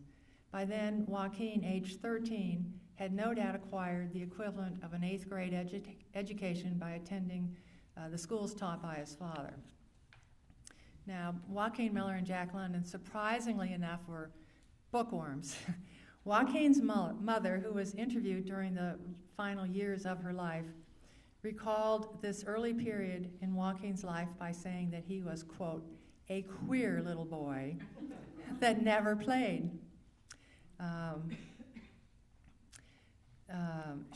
By then, Joaquin, age 13, had no doubt acquired the equivalent of an 8th grade education by attending the schools taught by his father. Now, Joaquin Miller and Jack London, surprisingly enough, were bookworms. Joaquin's mother, who was interviewed during the final years of her life, recalled this early period in Joaquin's life by saying that he was, quote, a queer little boy that never played.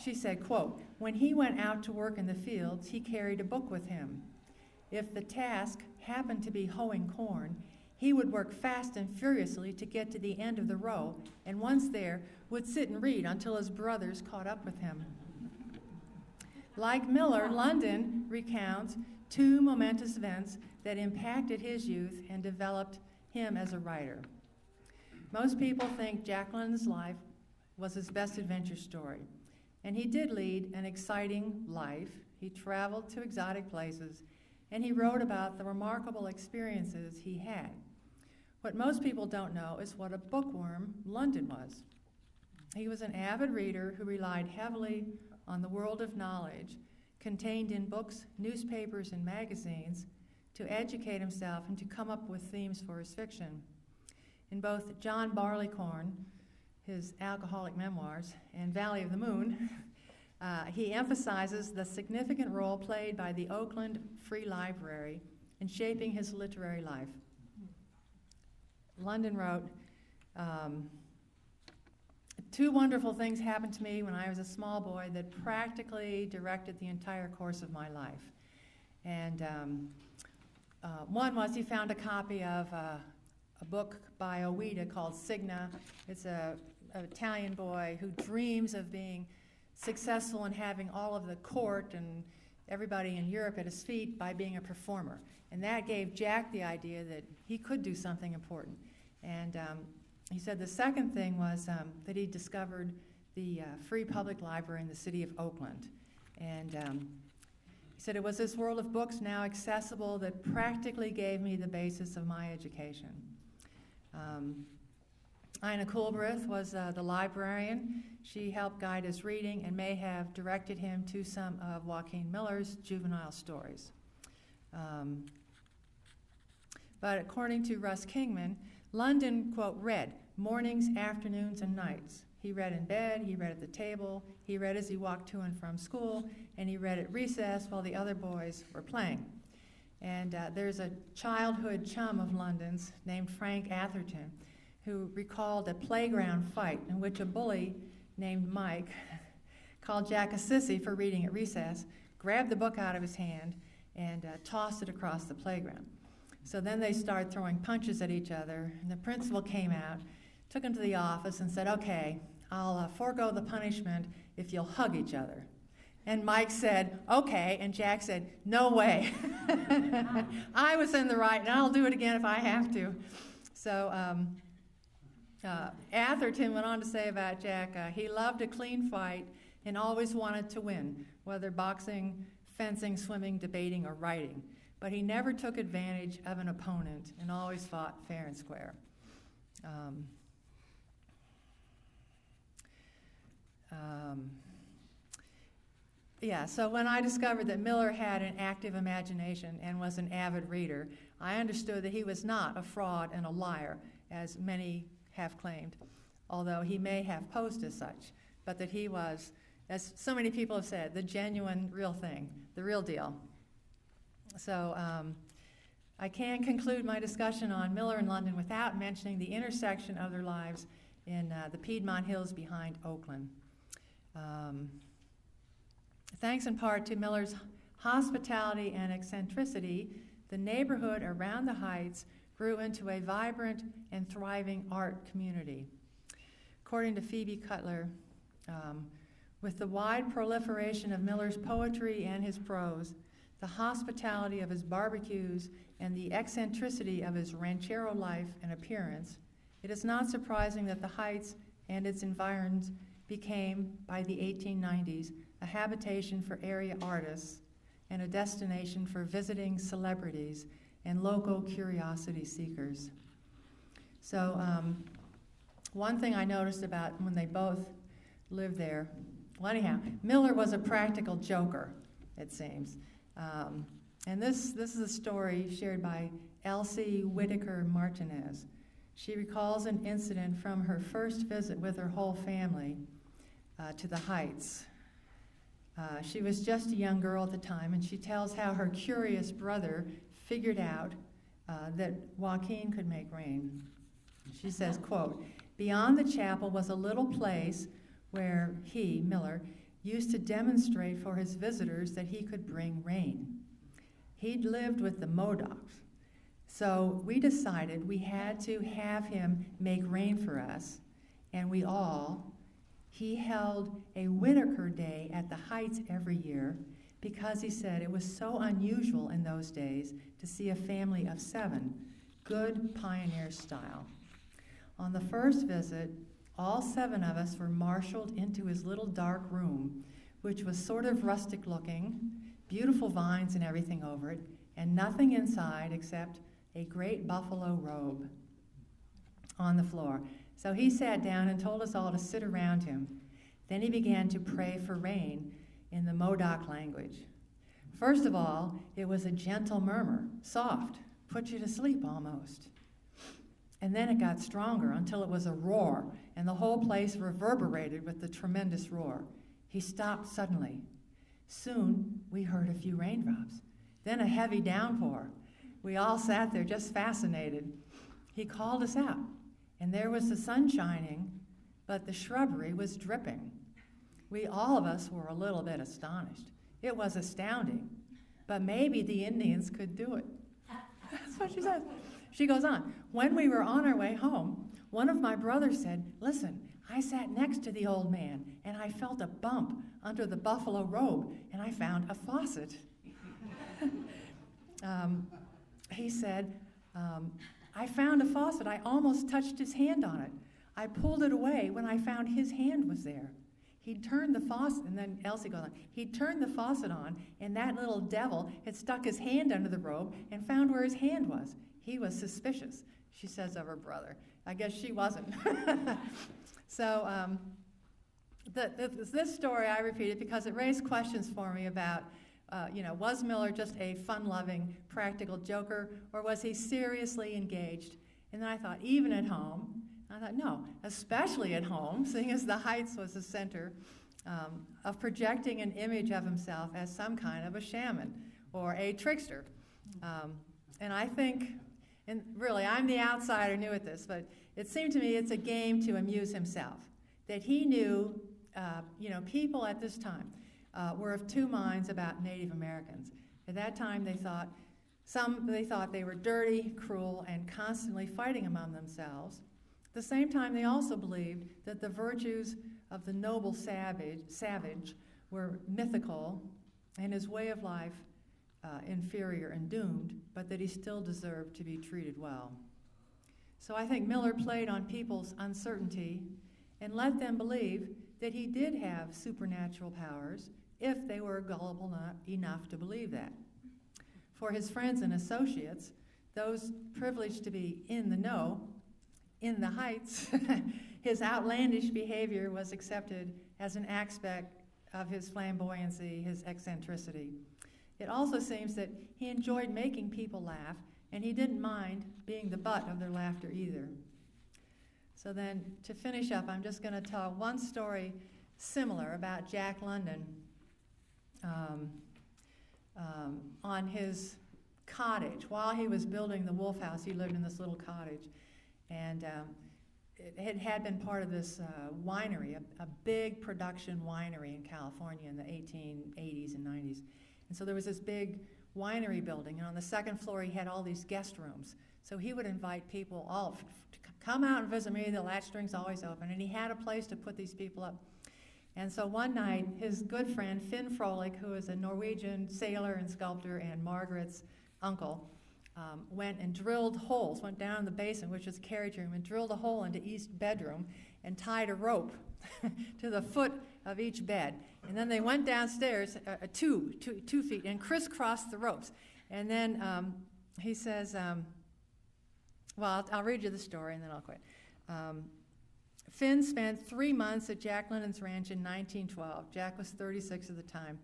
She said, quote, when he went out to work in the fields, he carried a book with him. If the task happened to be hoeing corn, he would work fast and furiously to get to the end of the row, and once there, would sit and read until his brothers caught up with him. Like Miller, London recounts 2 momentous events that impacted his youth and developed him as a writer. Most people think Jack London's life was his best adventure story, and he did lead an exciting life. He traveled to exotic places, and he wrote about the remarkable experiences he had. What most people don't know is what a bookworm London was. He was an avid reader who relied heavily on the world of knowledge contained in books, newspapers, and magazines to educate himself and to come up with themes for his fiction. In both John Barleycorn, his alcoholic memoirs, and Valley of the Moon, he emphasizes the significant role played by the Oakland Free Library in shaping his literary life. London wrote, 2 wonderful things happened to me when I was a small boy that practically directed the entire course of my life. And one was he found a copy of a book by Ouida called Signa. It's an Italian boy who dreams of being successful and having all of the court and everybody in Europe at his feet by being a performer. And that gave Jack the idea that he could do something important. And he said the second thing was that he discovered the free public library in the city of Oakland. And he said it was this world of books now accessible that practically gave me the basis of my education. Ina Coolbrith was the librarian. She helped guide his reading and may have directed him to some of Joaquin Miller's juvenile stories. But according to Russ Kingman, London, quote, read mornings, afternoons, and nights. He read in bed, he read at the table, he read as he walked to and from school, and he read at recess while the other boys were playing. And there's a childhood chum of London's named Frank Atherton who recalled a playground fight in which a bully named Mike called Jack a sissy for reading at recess, grabbed the book out of his hand and tossed it across the playground. So then they started throwing punches at each other, and the principal came out, took him to the office and said, okay, I'll forego the punishment if you'll hug each other. And Mike said, okay, and Jack said, no way. I was in the right, and I'll do it again if I have to. So Atherton went on to say about Jack, he loved a clean fight and always wanted to win, whether boxing, fencing, swimming, debating, or writing. But he never took advantage of an opponent and always fought fair and square. So when I discovered that Miller had an active imagination and was an avid reader, I understood that he was not a fraud and a liar, as many have claimed, although he may have posed as such, but that he was, as so many people have said, the genuine real thing, the real deal. So I can't conclude my discussion on Miller and London without mentioning the intersection of their lives in the Piedmont Hills behind Oakland. Thanks in part to Miller's hospitality and eccentricity, the neighborhood around the Heights grew into a vibrant and thriving art community. According to Phoebe Cutler, with the wide proliferation of Miller's poetry and his prose, the hospitality of his barbecues, and the eccentricity of his ranchero life and appearance, it is not surprising that the Heights and its environs became, by the 1890s, a habitation for area artists and a destination for visiting celebrities and local curiosity seekers. So one thing I noticed about when they both lived there, well, anyhow, Miller was a practical joker, it seems. And this is a story shared by Elsie Whitaker Martinez. She recalls an incident from her first visit with her whole family to the Heights. She was just a young girl at the time, and she tells how her curious brother figured out that Joaquin could make rain. She says, quote, "Beyond the chapel was a little place where he, Miller, used to demonstrate for his visitors that he could bring rain. He'd lived with the Modocs, so we decided we had to have him make rain for us, and he held a Whitaker Day at the Heights every year because he said it was so unusual in those days to see a family of 7, good pioneer style. On the first visit, all 7 of us were marshaled into his little dark room, which was sort of rustic looking, beautiful vines and everything over it, and nothing inside except a great buffalo robe on the floor. So he sat down and told us all to sit around him. Then he began to pray for rain in the Modoc language. First of all, it was a gentle murmur, soft, put you to sleep almost. And then it got stronger until it was a roar, and the whole place reverberated with the tremendous roar. He stopped suddenly. Soon, we heard a few raindrops, then a heavy downpour. We all sat there just fascinated. He called us out, and there was the sun shining, but the shrubbery was dripping. We all of us were a little bit astonished. It was astounding, but maybe the Indians could do it. That's what she says. She goes on, when we were on our way home, one of my brothers said, listen, I sat next to the old man, and I felt a bump under the buffalo robe, and I found a faucet. He said, I found a faucet. I almost touched his hand on it. I pulled it away when I found his hand was there. He'd turned the faucet, and then Elsie goes on, he'd turned the faucet on, and that little devil had stuck his hand under the robe and found where his hand was. He was suspicious, she says of her brother. I guess she wasn't. So this story I repeated because it raised questions for me about, was Miller just a fun-loving, practical joker, or was he seriously engaged? And then I thought, even at home, I thought, no, especially at home, seeing as the Heights was the center of projecting an image of himself as some kind of a shaman or a trickster. And I think, and really, I'm the outsider new at this, but it seemed to me it's a game to amuse himself, that he knew, people at this time, were of two minds about Native Americans. At that time, they thought they were dirty, cruel, and constantly fighting among themselves. At the same time, they also believed that the virtues of the noble savage were mythical and his way of life inferior and doomed, but that he still deserved to be treated well. So I think Miller played on people's uncertainty and let them believe that he did have supernatural powers if they were gullible enough to believe that. For his friends and associates, those privileged to be in the know, in the heights, his outlandish behavior was accepted as an aspect of his flamboyancy, his eccentricity. It also seems that he enjoyed making people laugh, and he didn't mind being the butt of their laughter either. So then, to finish up, I'm just going to tell one story similar about Jack London on his cottage. While he was building the Wolf House, he lived in this little cottage, and it had been part of this winery, a big production winery in California in the 1880s and 90s. And so there was this big winery building, and on the second floor he had all these guest rooms. So he would invite people all to come out and visit me. The latch-string's always open, and he had a place to put these people up. And so one night, his good friend Finn Froelich, who is a Norwegian sailor and sculptor and Margaret's uncle, went and drilled holes, went down in the basin, which is a carriage room, and drilled a hole into each bedroom and tied a rope to the foot of each bed. And then they went downstairs, 2 feet, and crisscrossed the ropes. And then he says, well, I'll read you the story and then I'll quit. Finn spent 3 months at Jack London's ranch in 1912. Jack was 36 at the time.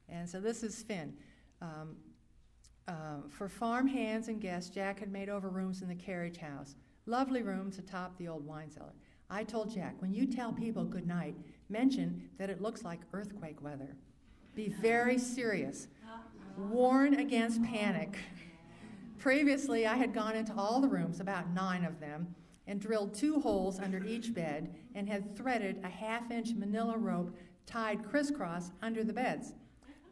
And so this is Finn. For farm hands and guests, Jack had made over rooms in the carriage house. Lovely rooms atop the old wine cellar. I told Jack, when you tell people good night, mention that it looks like earthquake weather. Be very serious. Warn against panic. Previously, I had gone into all the rooms, about 9 of them, and drilled 2 holes under each bed and had threaded a 1/2-inch manila rope tied crisscross under the beds.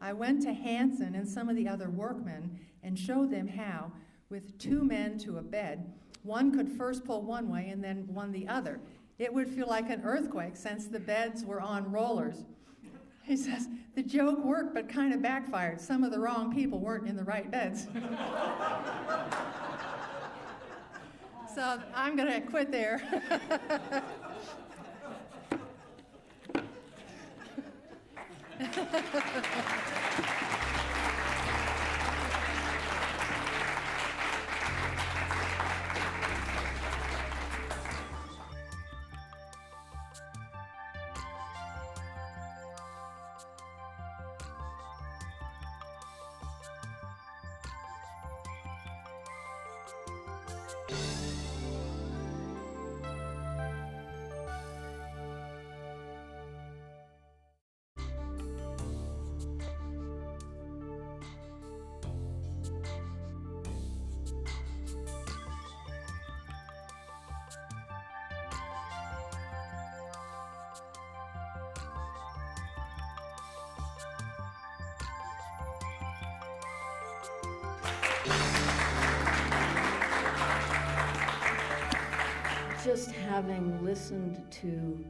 I went to Hansen and some of the other workmen and showed them how, with 2 men to a bed, one could first pull one way and then one the other. It would feel like an earthquake since the beds were on rollers. He says, the joke worked but kind of backfired. Some of the wrong people weren't in the right beds. So I'm going to quit there. Just having listened to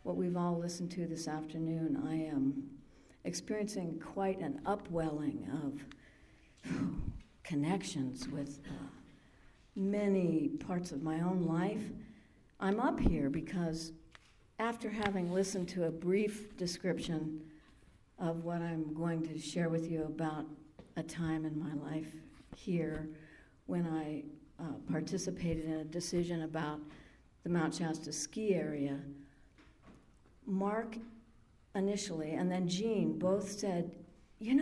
what we've all listened to this afternoon, I am experiencing quite an upwelling of connections with many parts of my own life. I'm up here because after having listened to a brief description of what I'm going to share with you about a time in my life here when I participated in a decision about the Mount Shasta ski area, Mark initially and then Jean both said, you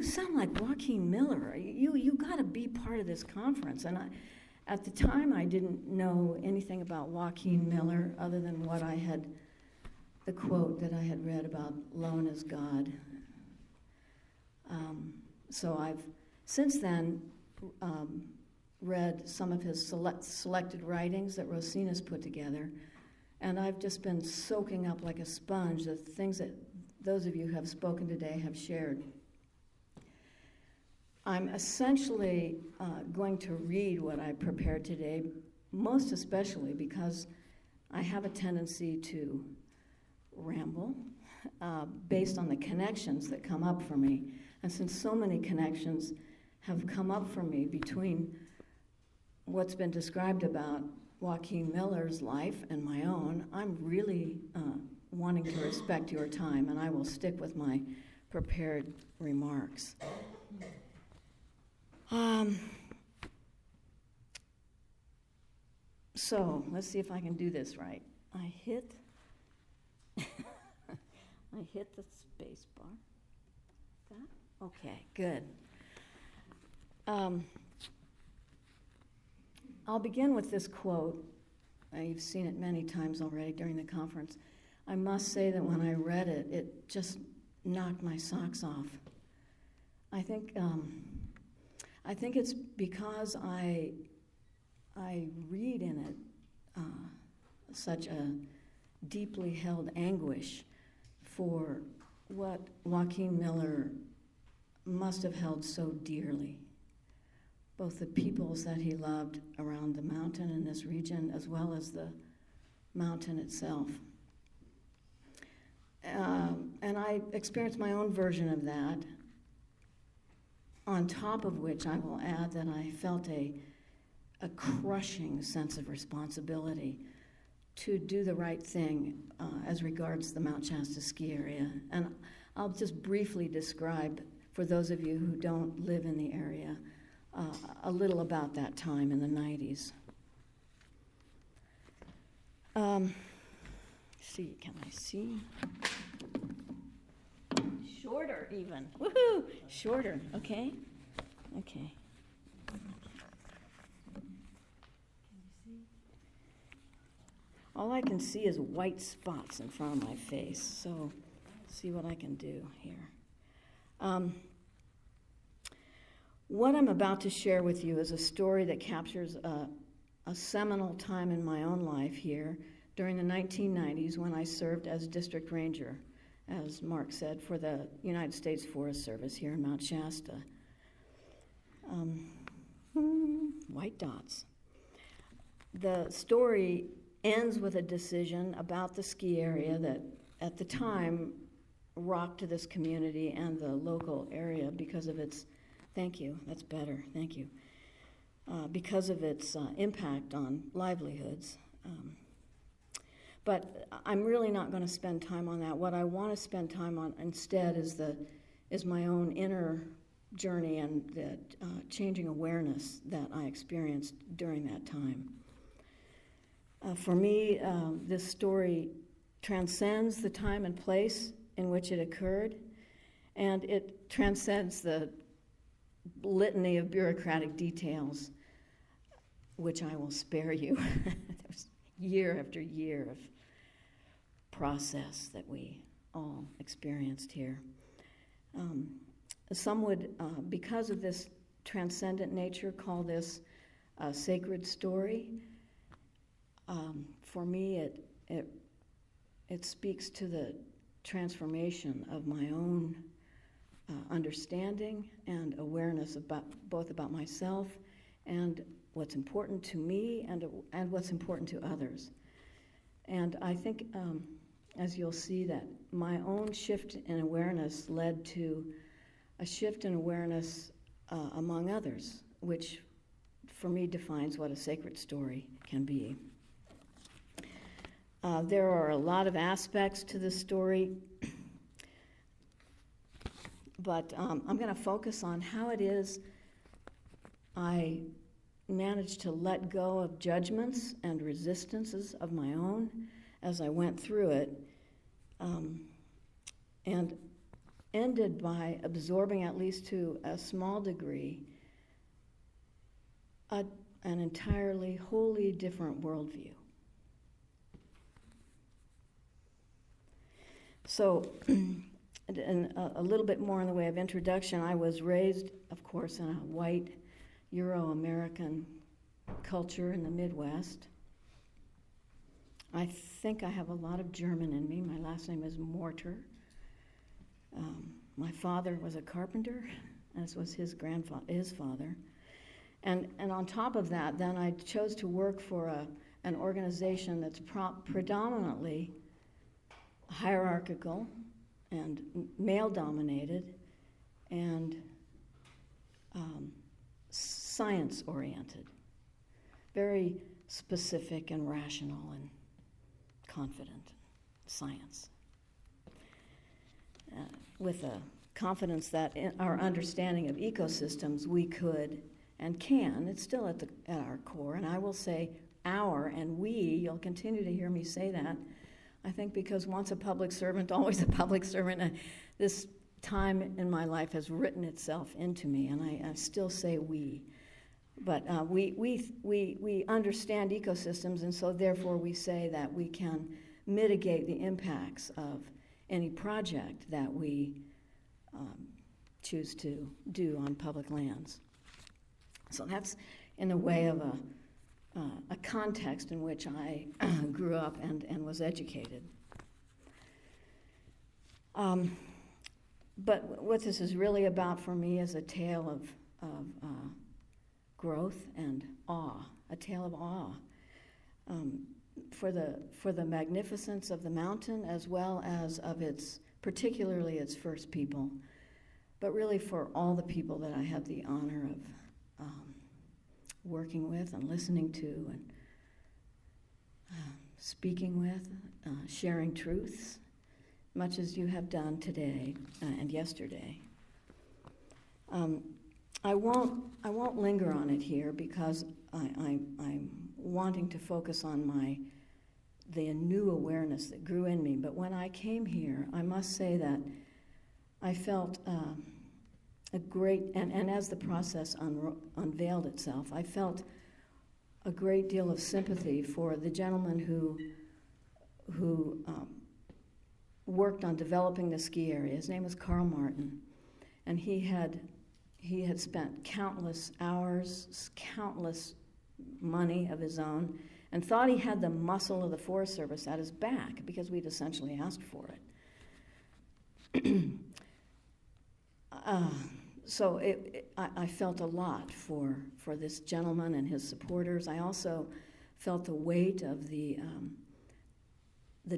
sound like Joaquin Miller. You got to be part of this conference. And at the time, I didn't know anything about Joaquin Miller other than what I had, the quote that I had read about lone as God. So I've since then read some of his selected writings that Rosina's put together, And I've just been soaking up like a sponge the things that those of you who have spoken today have shared. I'm essentially going to read what I prepared today, most especially because I have a tendency to ramble based on the connections that come up for me. And since so many connections have come up for me between what's been described about Joaquin Miller's life and my own, I'm really wanting to respect your time, and I will stick with my prepared remarks. So let's see if I can do this right. I hit the space bar. That? Okay, good. I'll begin with this quote. You've seen it many times already during the conference. I must say that when I read it, it just knocked my socks off. I think it's because I read in it such a deeply held anguish for what Joaquin Miller must have held so dearly, both the peoples that he loved around the mountain in this region, as well as the mountain itself. And I experienced my own version of that, on top of which I will add that I felt a crushing sense of responsibility to do the right thing as regards the Mount Shasta ski area. And I'll just briefly describe, for those of you who don't live in the area, a little about that time in the 90s. See, can I see? Shorter even. Woohoo! Shorter, okay? Okay. All I can see is white spots in front of my face, so see what I can do here. What I'm about to share with you is a story that captures a seminal time in my own life here during the 1990s when I served as district ranger, as Mark said, for the United States Forest Service here in Mount Shasta. White dots. The story ends with a decision about the ski area that at the time rocked this community and the local area because of its, thank you, that's better, thank you, because of its impact on livelihoods. But I'm really not going to spend time on that. What I want to spend time on instead is my own inner journey and the changing awareness that I experienced during that time. For me, this story transcends the time and place in which it occurred, and it transcends the litany of bureaucratic details, which I will spare you. There's year after year of process that we all experienced here. Some would, because of this transcendent nature, call this a sacred story. For me, it speaks to the transformation of my own understanding and awareness about both about myself and what's important to me and what's important to others. And I think, as you'll see, that my own shift in awareness led to a shift in awareness among others, which for me defines what a sacred story can be. There are a lot of aspects to this story, but I'm going to focus on how it is I managed to let go of judgments and resistances of my own as I went through it, and ended by absorbing, at least to a small degree, an entirely, wholly different worldview. So, and a little bit more in the way of introduction, I was raised, of course, in a white Euro-American culture in the Midwest. I think I have a lot of German in me. My last name is Mortar. My father was a carpenter, as was his father. And on top of that, then I chose to work for an organization that's predominantly hierarchical and male-dominated and science-oriented, very specific and rational and confident science, with a confidence that in our understanding of ecosystems we could and can, it's still at our core, and I will say our and we, you'll continue to hear me say that, I think because once a public servant, always a public servant, and this time in my life has written itself into me, and I still say we. But we understand ecosystems, and so therefore we say that we can mitigate the impacts of any project that we choose to do on public lands. So that's in the way of a context in which I grew up and was educated. But what this is really about for me is a tale of growth and awe, a tale of awe for the magnificence of the mountain as well as of particularly its first people, but really for all the people that I have the honor of working with and listening to and speaking with, sharing truths, much as you have done today and yesterday. I won't linger on it here because I'm wanting to focus on the new awareness that grew in me. But when I came here, I must say that I felt a great, and as the process unveiled itself, I felt a great deal of sympathy for the gentleman who worked on developing the ski area. His name was Carl Martin, and he had spent countless hours, countless money of his own, and thought he had the muscle of the Forest Service at his back because we'd essentially asked for it. So I felt a lot for this gentleman and his supporters. I also felt the weight of the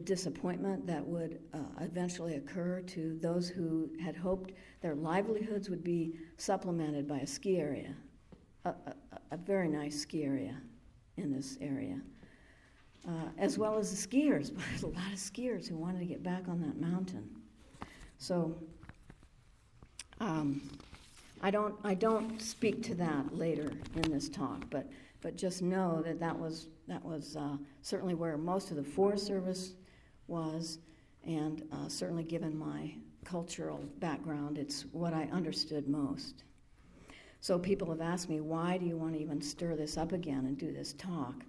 disappointment that would eventually occur to those who had hoped their livelihoods would be supplemented by a ski area, a very nice ski area in this area, as well as the skiers. There's a lot of skiers who wanted to get back on that mountain. So I don't speak to that later in this talk, but just know that was certainly where most of the Forest Service was, and certainly given my cultural background, it's what I understood most. So people have asked me, why do you want to even stir this up again and do this talk?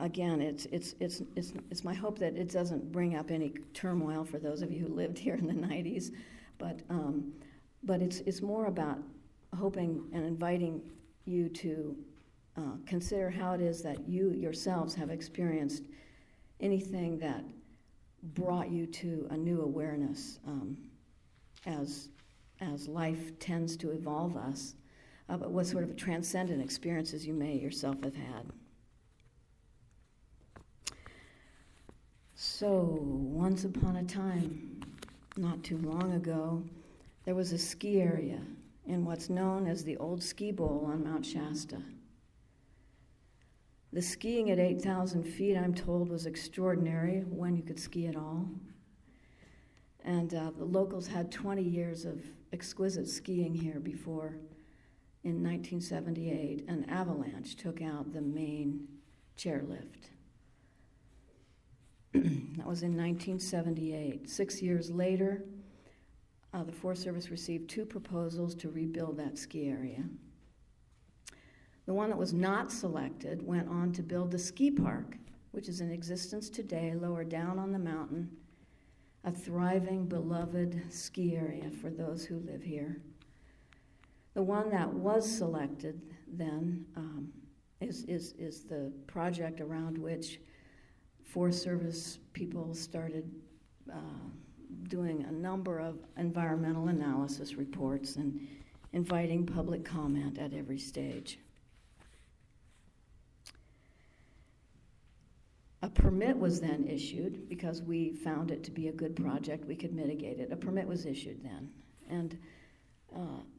Again, it's my hope that it doesn't bring up any turmoil for those of you who lived here in the 90s, but it's more about hoping and inviting you to consider how it is that you yourselves have experienced anything that brought you to a new awareness as life tends to evolve us, but what sort of transcendent experiences you may yourself have had. So, once upon a time, not too long ago, there was a ski area in what's known as the Old Ski Bowl on Mount Shasta. The skiing at 8,000 feet, I'm told, was extraordinary when you could ski at all. And the locals had 20 years of exquisite skiing here before, in 1978, an avalanche took out the main chairlift. That was in 1978. 6 years later, the Forest Service received 2 proposals to rebuild that ski area. The one that was not selected went on to build the ski park, which is in existence today, lower down on the mountain, a thriving, beloved ski area for those who live here. The one that was selected then is the project around which Forest Service people started doing a number of environmental analysis reports and inviting public comment at every stage. A permit was then issued because we found it to be a good project. We could mitigate it. A permit was issued then. And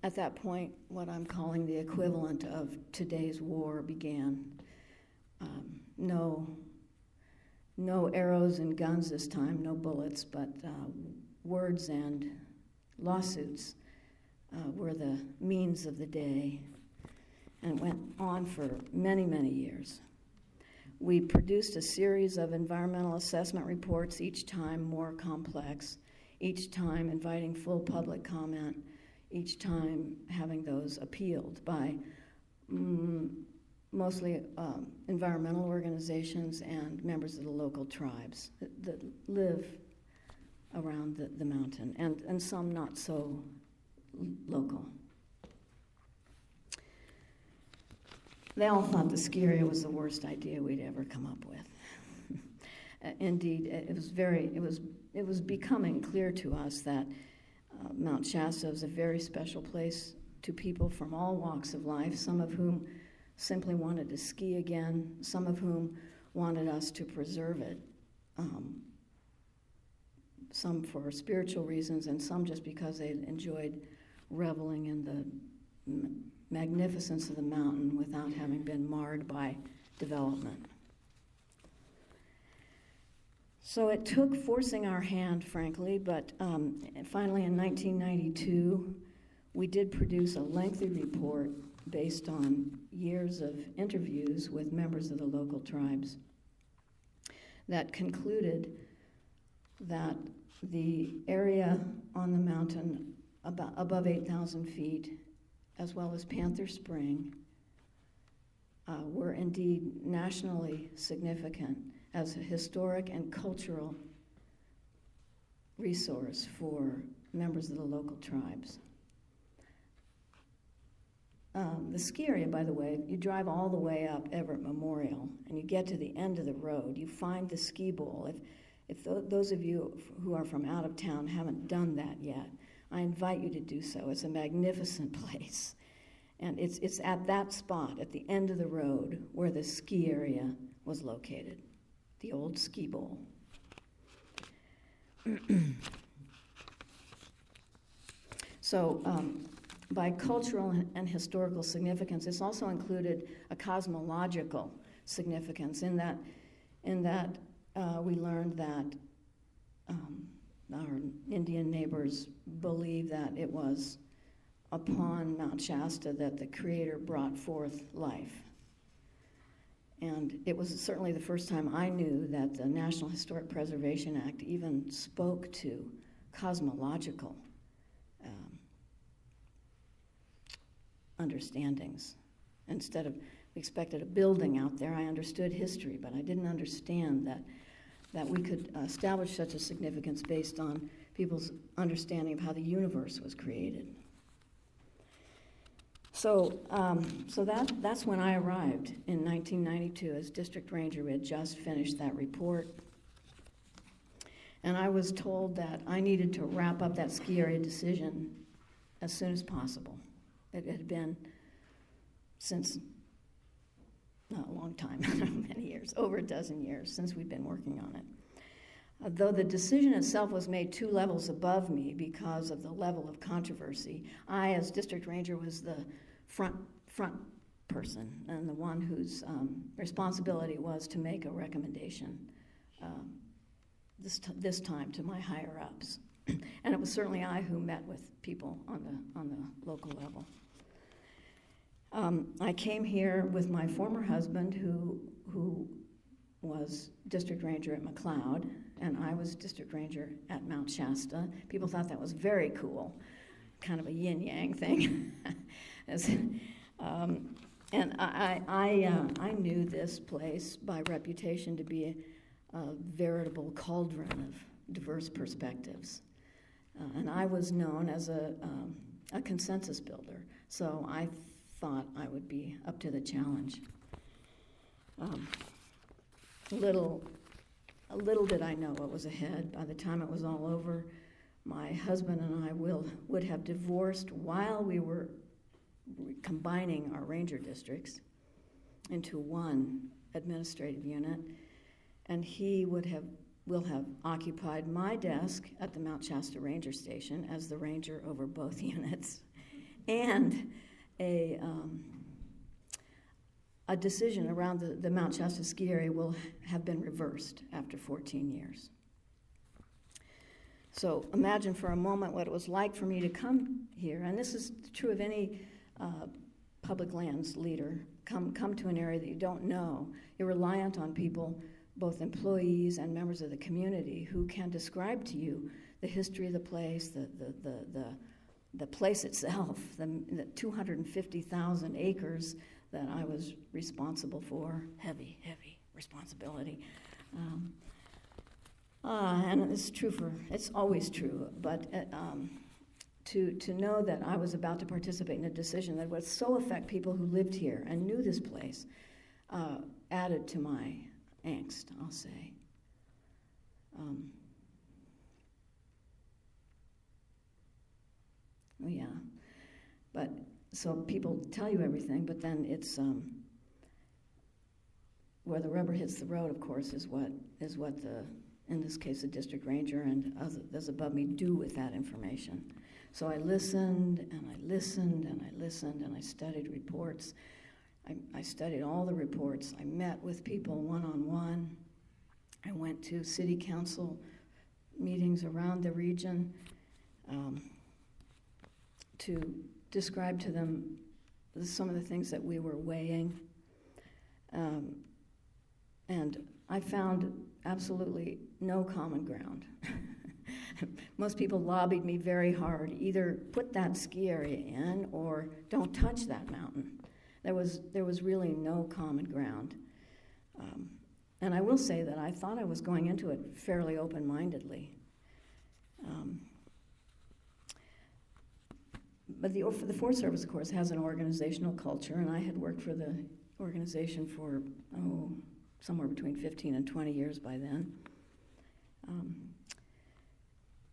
at that point, what I'm calling the equivalent of today's war began. No arrows and guns this time, no bullets, but words and lawsuits were the means of the day, and it went on for many, many years. We produced a series of environmental assessment reports, each time more complex, each time inviting full public comment, each time having those appealed by mostly environmental organizations and members of the local tribes that live around the mountain, and some not so local. They all thought the ski area was the worst idea we'd ever come up with. Indeed, it was becoming clear to us that Mount Shasta is a very special place to people from all walks of life, some of whom simply wanted to ski again, some of whom wanted us to preserve it, some for spiritual reasons, and some just because they enjoyed reveling in the magnificence of the mountain without having been marred by development. So it took forcing our hand, frankly, but finally in 1992, we did produce a lengthy report based on years of interviews with members of the local tribes that concluded that the area on the mountain above 8,000 feet, as well as Panther Spring, were indeed nationally significant as a historic and cultural resource for members of the local tribes. The ski area, by the way, you drive all the way up Everett Memorial and you get to the end of the road, you find the ski bowl. If those of you who are from out of town haven't done that yet, I invite you to do so. It's a magnificent place. And it's at that spot, at the end of the road, where the ski area was located, the old ski bowl. So by cultural and historical significance, this also included a cosmological significance in that we learned that our Indian neighbors believed that it was upon Mount Shasta that the Creator brought forth life. And it was certainly the first time I knew that the National Historic Preservation Act even spoke to cosmological understandings. Instead of, we expected a building out there, I understood history, but I didn't understand that we could establish such a significance based on people's understanding of how the universe was created. So that's when I arrived in 1992 as district ranger. We had just finished that report. And I was told that I needed to wrap up that ski area decision as soon as possible. It had been since, not a long time, many years, over a dozen years since we'd been working on it. Though the decision itself was made 2 levels above me because of the level of controversy, I, as district ranger, was the front person and the one whose responsibility was to make a recommendation this time to my higher ups. And it was certainly I who met with people on the local level. I came here with my former husband, who was district ranger at McLeod, and I was district ranger at Mount Shasta. People thought that was very cool, kind of a yin-yang thing. And I knew this place by reputation to be a veritable cauldron of diverse perspectives. And I was known as a consensus builder, so I thought I would be up to the challenge. Little little did I know what was ahead. By the time it was all over, my husband and I would have divorced while we were combining our ranger districts into one administrative unit, and he will have occupied my desk at the Mount Shasta Ranger Station as the ranger over both units, and a decision around the Mount Shasta ski area will have been reversed after 14 years. So imagine for a moment what it was like for me to come here, and this is true of any public lands leader. Come to an area that you don't know. You're reliant on people, both employees and members of the community, who can describe to you the history of the place, the place itself, the 250,000 acres that I was responsible for. Heavy responsibility. And it's always true, but to know that I was about to participate in a decision that would so affect people who lived here and knew this place added to my angst, I'll say. Yeah, but so people tell you everything, but then it's where the rubber hits the road, of course, is what the, in this case, the district ranger and those above me do with that information. So I listened, and I listened, and I listened, and I studied reports. I studied all the reports. I met with people one-on-one. I went to city council meetings around the region to describe to them some of the things that we were weighing. And I found absolutely no common ground. Most people lobbied me very hard, either put that ski area in or don't touch that mountain. There was really no common ground. And I will say that I thought I was going into it fairly open-mindedly. But the Forest Service, of course, has an organizational culture, and I had worked for the organization for, somewhere between 15 and 20 years by then.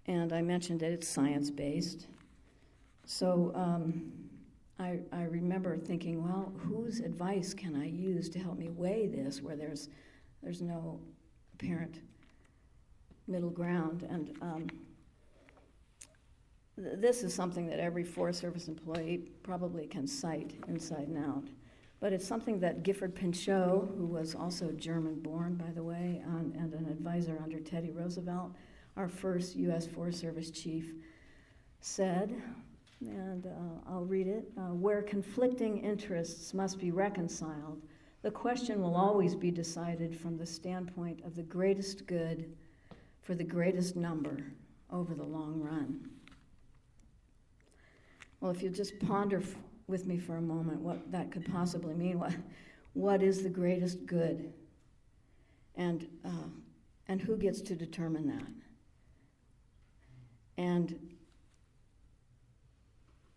And I mentioned that it's science-based. So I remember thinking, well, whose advice can I use to help me weigh this where there's no apparent middle ground? And this is something that every Forest Service employee probably can cite inside and out. But it's something that Gifford Pinchot, who was also German-born, by the way, and an advisor under Teddy Roosevelt, our first U.S. Forest Service chief, said, and I'll read it, where conflicting interests must be reconciled, the question will always be decided from the standpoint of the greatest good for the greatest number over the long run. Well, if you just ponder with me for a moment what that could possibly mean, what is the greatest good, and who gets to determine that? And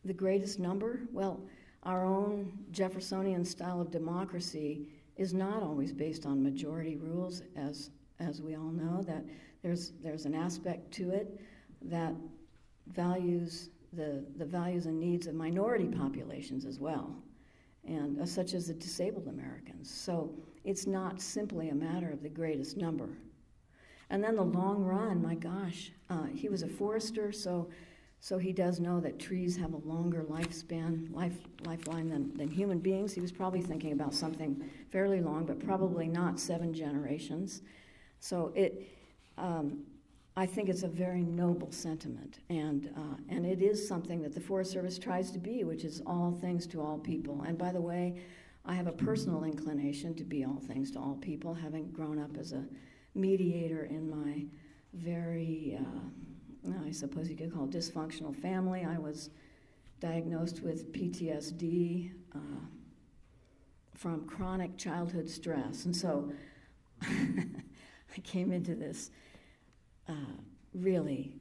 the greatest number? Well, our own Jeffersonian style of democracy is not always based on majority rules, as we all know, that there's an aspect to it that values the values and needs of minority populations as well, and such as the disabled Americans. So it's not simply a matter of the greatest number. And then the long run, my gosh, he was a forester, so he does know that trees have a longer lifeline than human beings. He was probably thinking about something fairly long, but probably not 7 generations. So I think it's a very noble sentiment, and it is something that the Forest Service tries to be, which is all things to all people. And by the way, I have a personal inclination to be all things to all people, having grown up as a mediator in my very, I suppose you could call it dysfunctional family. I was diagnosed with PTSD from chronic childhood stress. And so I came into this really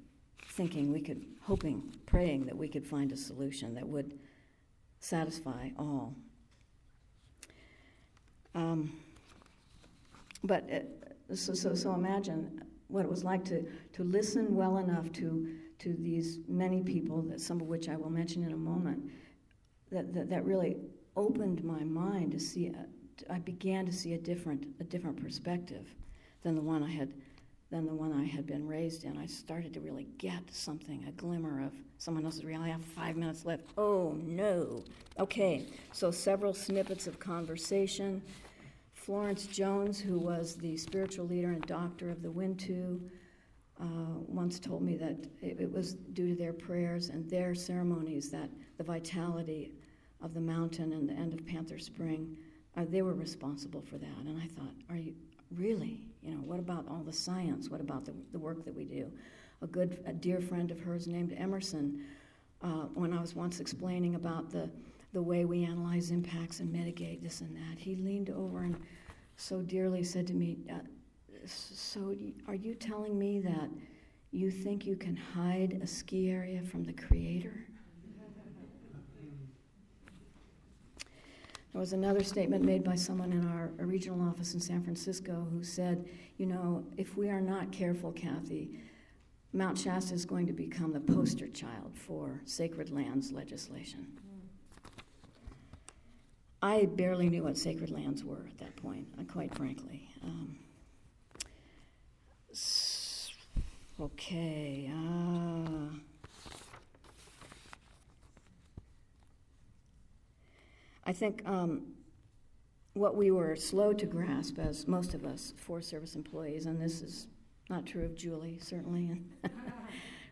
thinking praying that we could find a solution that would satisfy all. But So imagine what it was like to listen well enough to these many people, that some of which I will mention in a moment, that really opened my mind to see. I began to see a different perspective than the one I had been raised in. I started to really get something, a glimmer of someone else's reality. I have 5 minutes left. Oh no. Okay. So several snippets of conversation. Florence Jones, who was the spiritual leader and doctor of the Wintu, once told me that it was due to their prayers and their ceremonies that the vitality of the mountain and the end of Panther Spring, they were responsible for that. And I thought, are you really? What about all the science? What about the work that we do? A dear friend of hers named Emerson, when I was once explaining about the way we analyze impacts and mitigate this and that, he leaned over and so dearly said to me, so are you telling me that you think you can hide a ski area from the Creator? There was another statement made by someone in our regional office in San Francisco who said, if we are not careful, Kathy, Mount Shasta is going to become the poster child for sacred lands legislation. I barely knew what sacred lands were at that point, quite frankly. Okay. I think what we were slow to grasp, as most of us Forest Service employees, and this is not true of Julie, certainly,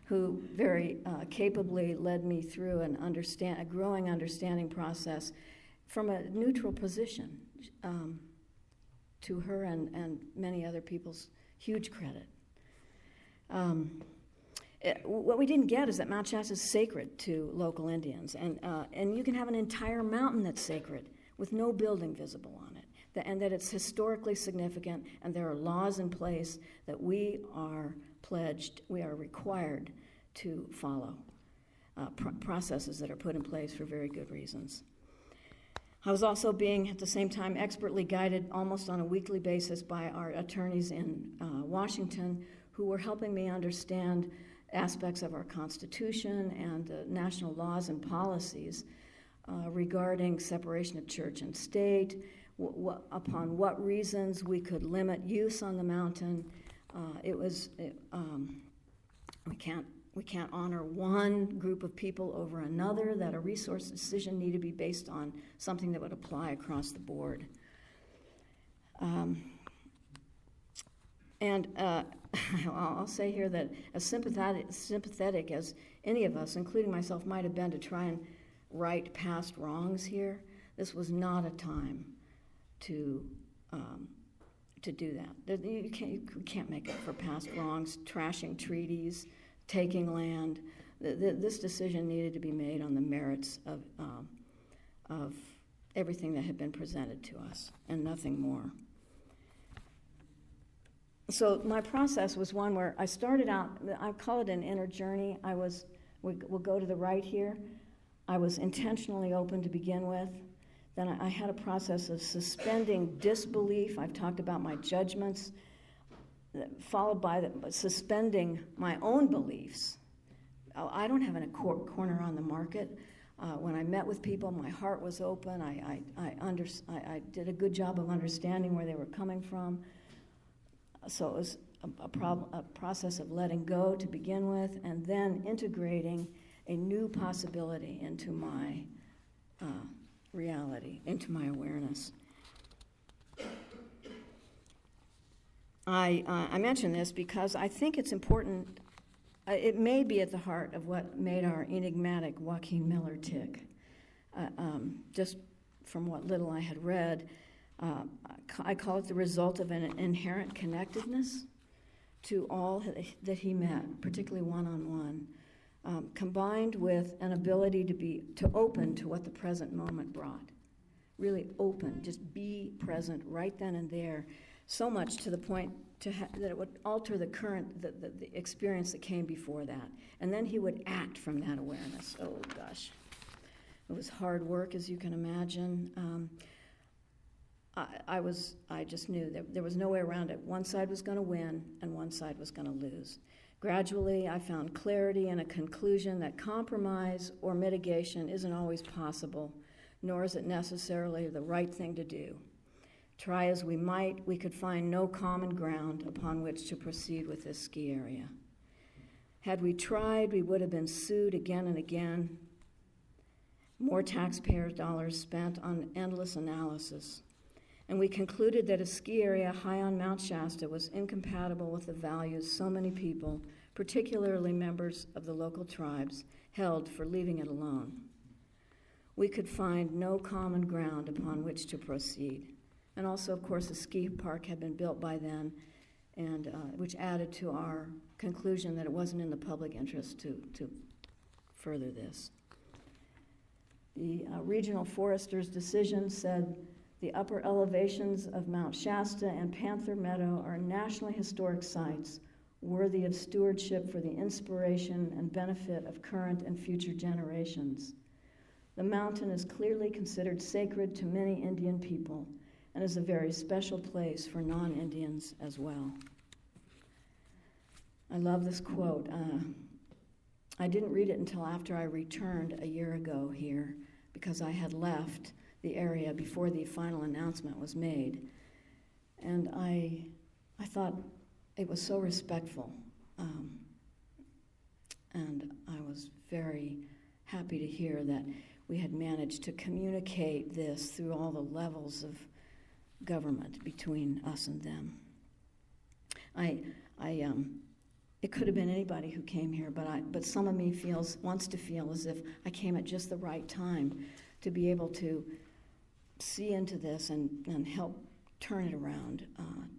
who very capably led me through a growing understanding process from a neutral position, to her and many other people's huge credit. What we didn't get is that Mount Shasta is sacred to local Indians, and you can have an entire mountain that's sacred with no building visible on it, and that it's historically significant, and there are laws in place that we are required to follow, processes that are put in place for very good reasons. I was also being, at the same time, expertly guided almost on a weekly basis by our attorneys in Washington, who were helping me understand aspects of our Constitution and national laws and policies regarding separation of church and state, upon what reasons we could limit use on the mountain. We can't honor one group of people over another, that a resource decision needed to be based on something that would apply across the board. I'll say here that as sympathetic as any of us, including myself, might have been to try and right past wrongs here, this was not a time to do that. You can't make up for past wrongs, trashing treaties, taking land. This decision needed to be made on the merits of everything that had been presented to us, and nothing more. So my process was one where I started out, I call it an inner journey. We'll go to the right here. I was intentionally open to begin with. Then I had a process of suspending disbelief. I've talked about my judgments, followed by suspending my own beliefs. I don't have a corner on the market. When I met with people, my heart was open. I did a good job of understanding where they were coming from. So it was a process of letting go to begin with, and then integrating a new possibility into my reality, into my awareness. I mention this because I think it's important. It may be at the heart of what made our enigmatic Joaquin Miller tick. Just from what little I had read, I call it the result of an inherent connectedness to all that he met, particularly one-on-one, combined with an ability to open to what the present moment brought. Really open, just be present right then and there, so much to the point that it would alter the experience that came before that. And then he would act from that awareness. Oh, gosh. It was hard work, as you can imagine. I just knew that there was no way around it. One side was going to win and one side was going to lose. Gradually, I found clarity and a conclusion that compromise or mitigation isn't always possible, nor is it necessarily the right thing to do. Try as we might, we could find no common ground upon which to proceed with this ski area. Had we tried, we would have been sued again and again, more taxpayer dollars spent on endless analysis. And we concluded that a ski area high on Mount Shasta was incompatible with the values so many people, particularly members of the local tribes, held for leaving it alone. We could find no common ground upon which to proceed. And also, of course, a ski park had been built by then, and which added to our conclusion that it wasn't in the public interest to further this. The regional forester's decision said the upper elevations of Mount Shasta and Panther Meadow are nationally historic sites worthy of stewardship for the inspiration and benefit of current and future generations. The mountain is clearly considered sacred to many Indian people and is a very special place for non-Indians as well. I love this quote. I didn't read it until after I returned a year ago here because I had left the area before the final announcement was made. And I thought it was so respectful. And I was very happy to hear that we had managed to communicate this through all the levels of government between us and them. It could have been anybody who came here, but some of me wants to feel as if I came at just the right time to be able to see into this and help turn it around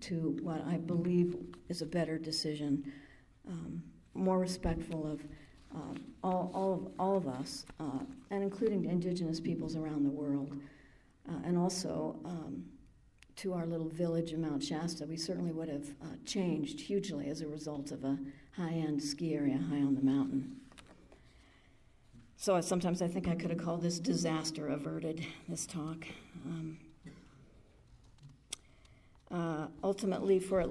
to what I believe is a better decision, more respectful of all of us, and including indigenous peoples around the world, and also to our little village in Mount Shasta. We certainly would have changed hugely as a result of a high-end ski area high on the mountain. So sometimes I think I could have called this disaster averted, this talk. Ultimately, for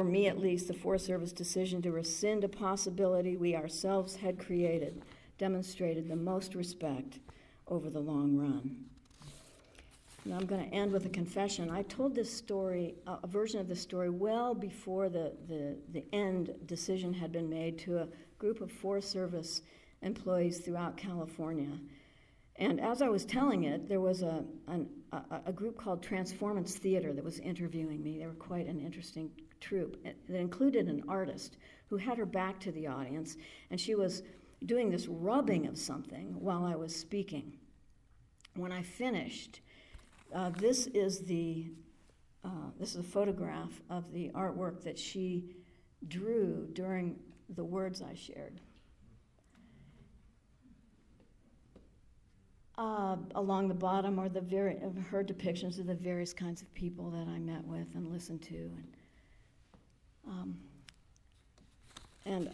me at least, the Forest Service decision to rescind a possibility we ourselves had created demonstrated the most respect over the long run. Now I'm going to end with a confession. I told this story, a version of this story, well before the end decision had been made to a group of Forest Service employees throughout California. And as I was telling it, there was a group called Transformance Theater that was interviewing me. They were quite an interesting troupe. It included an artist who had her back to the audience, and she was doing this rubbing of something while I was speaking. When I finished, this is a photograph of the artwork that she drew during the words I shared. Along the bottom are her depictions of the various kinds of people that I met with and listened to, and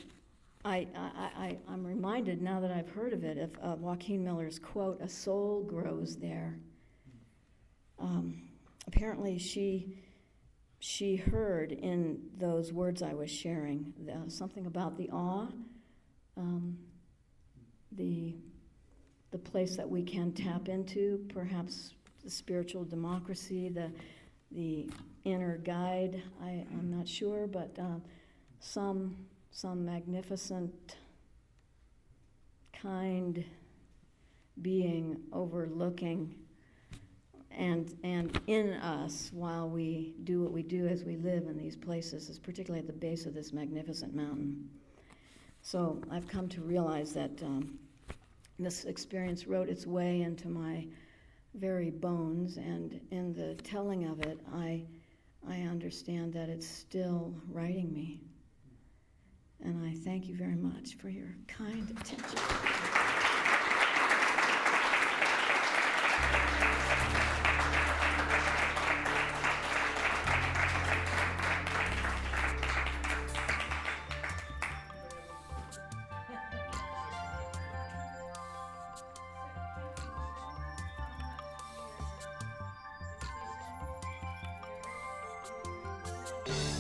I'm reminded now that I've heard of it of Joaquin Miller's quote, "A soul grows there." Apparently, she heard in those words I was sharing something about the awe, the place that we can tap into, perhaps the spiritual democracy, the inner guide. I'm not sure, but some magnificent, kind being overlooking and in us while we do what we do as we live in these places, is particularly at the base of this magnificent mountain. So I've come to realize that this experience wrote its way into my very bones, and in the telling of it, I understand that it's still writing me. And I thank you very much for your kind attention. you.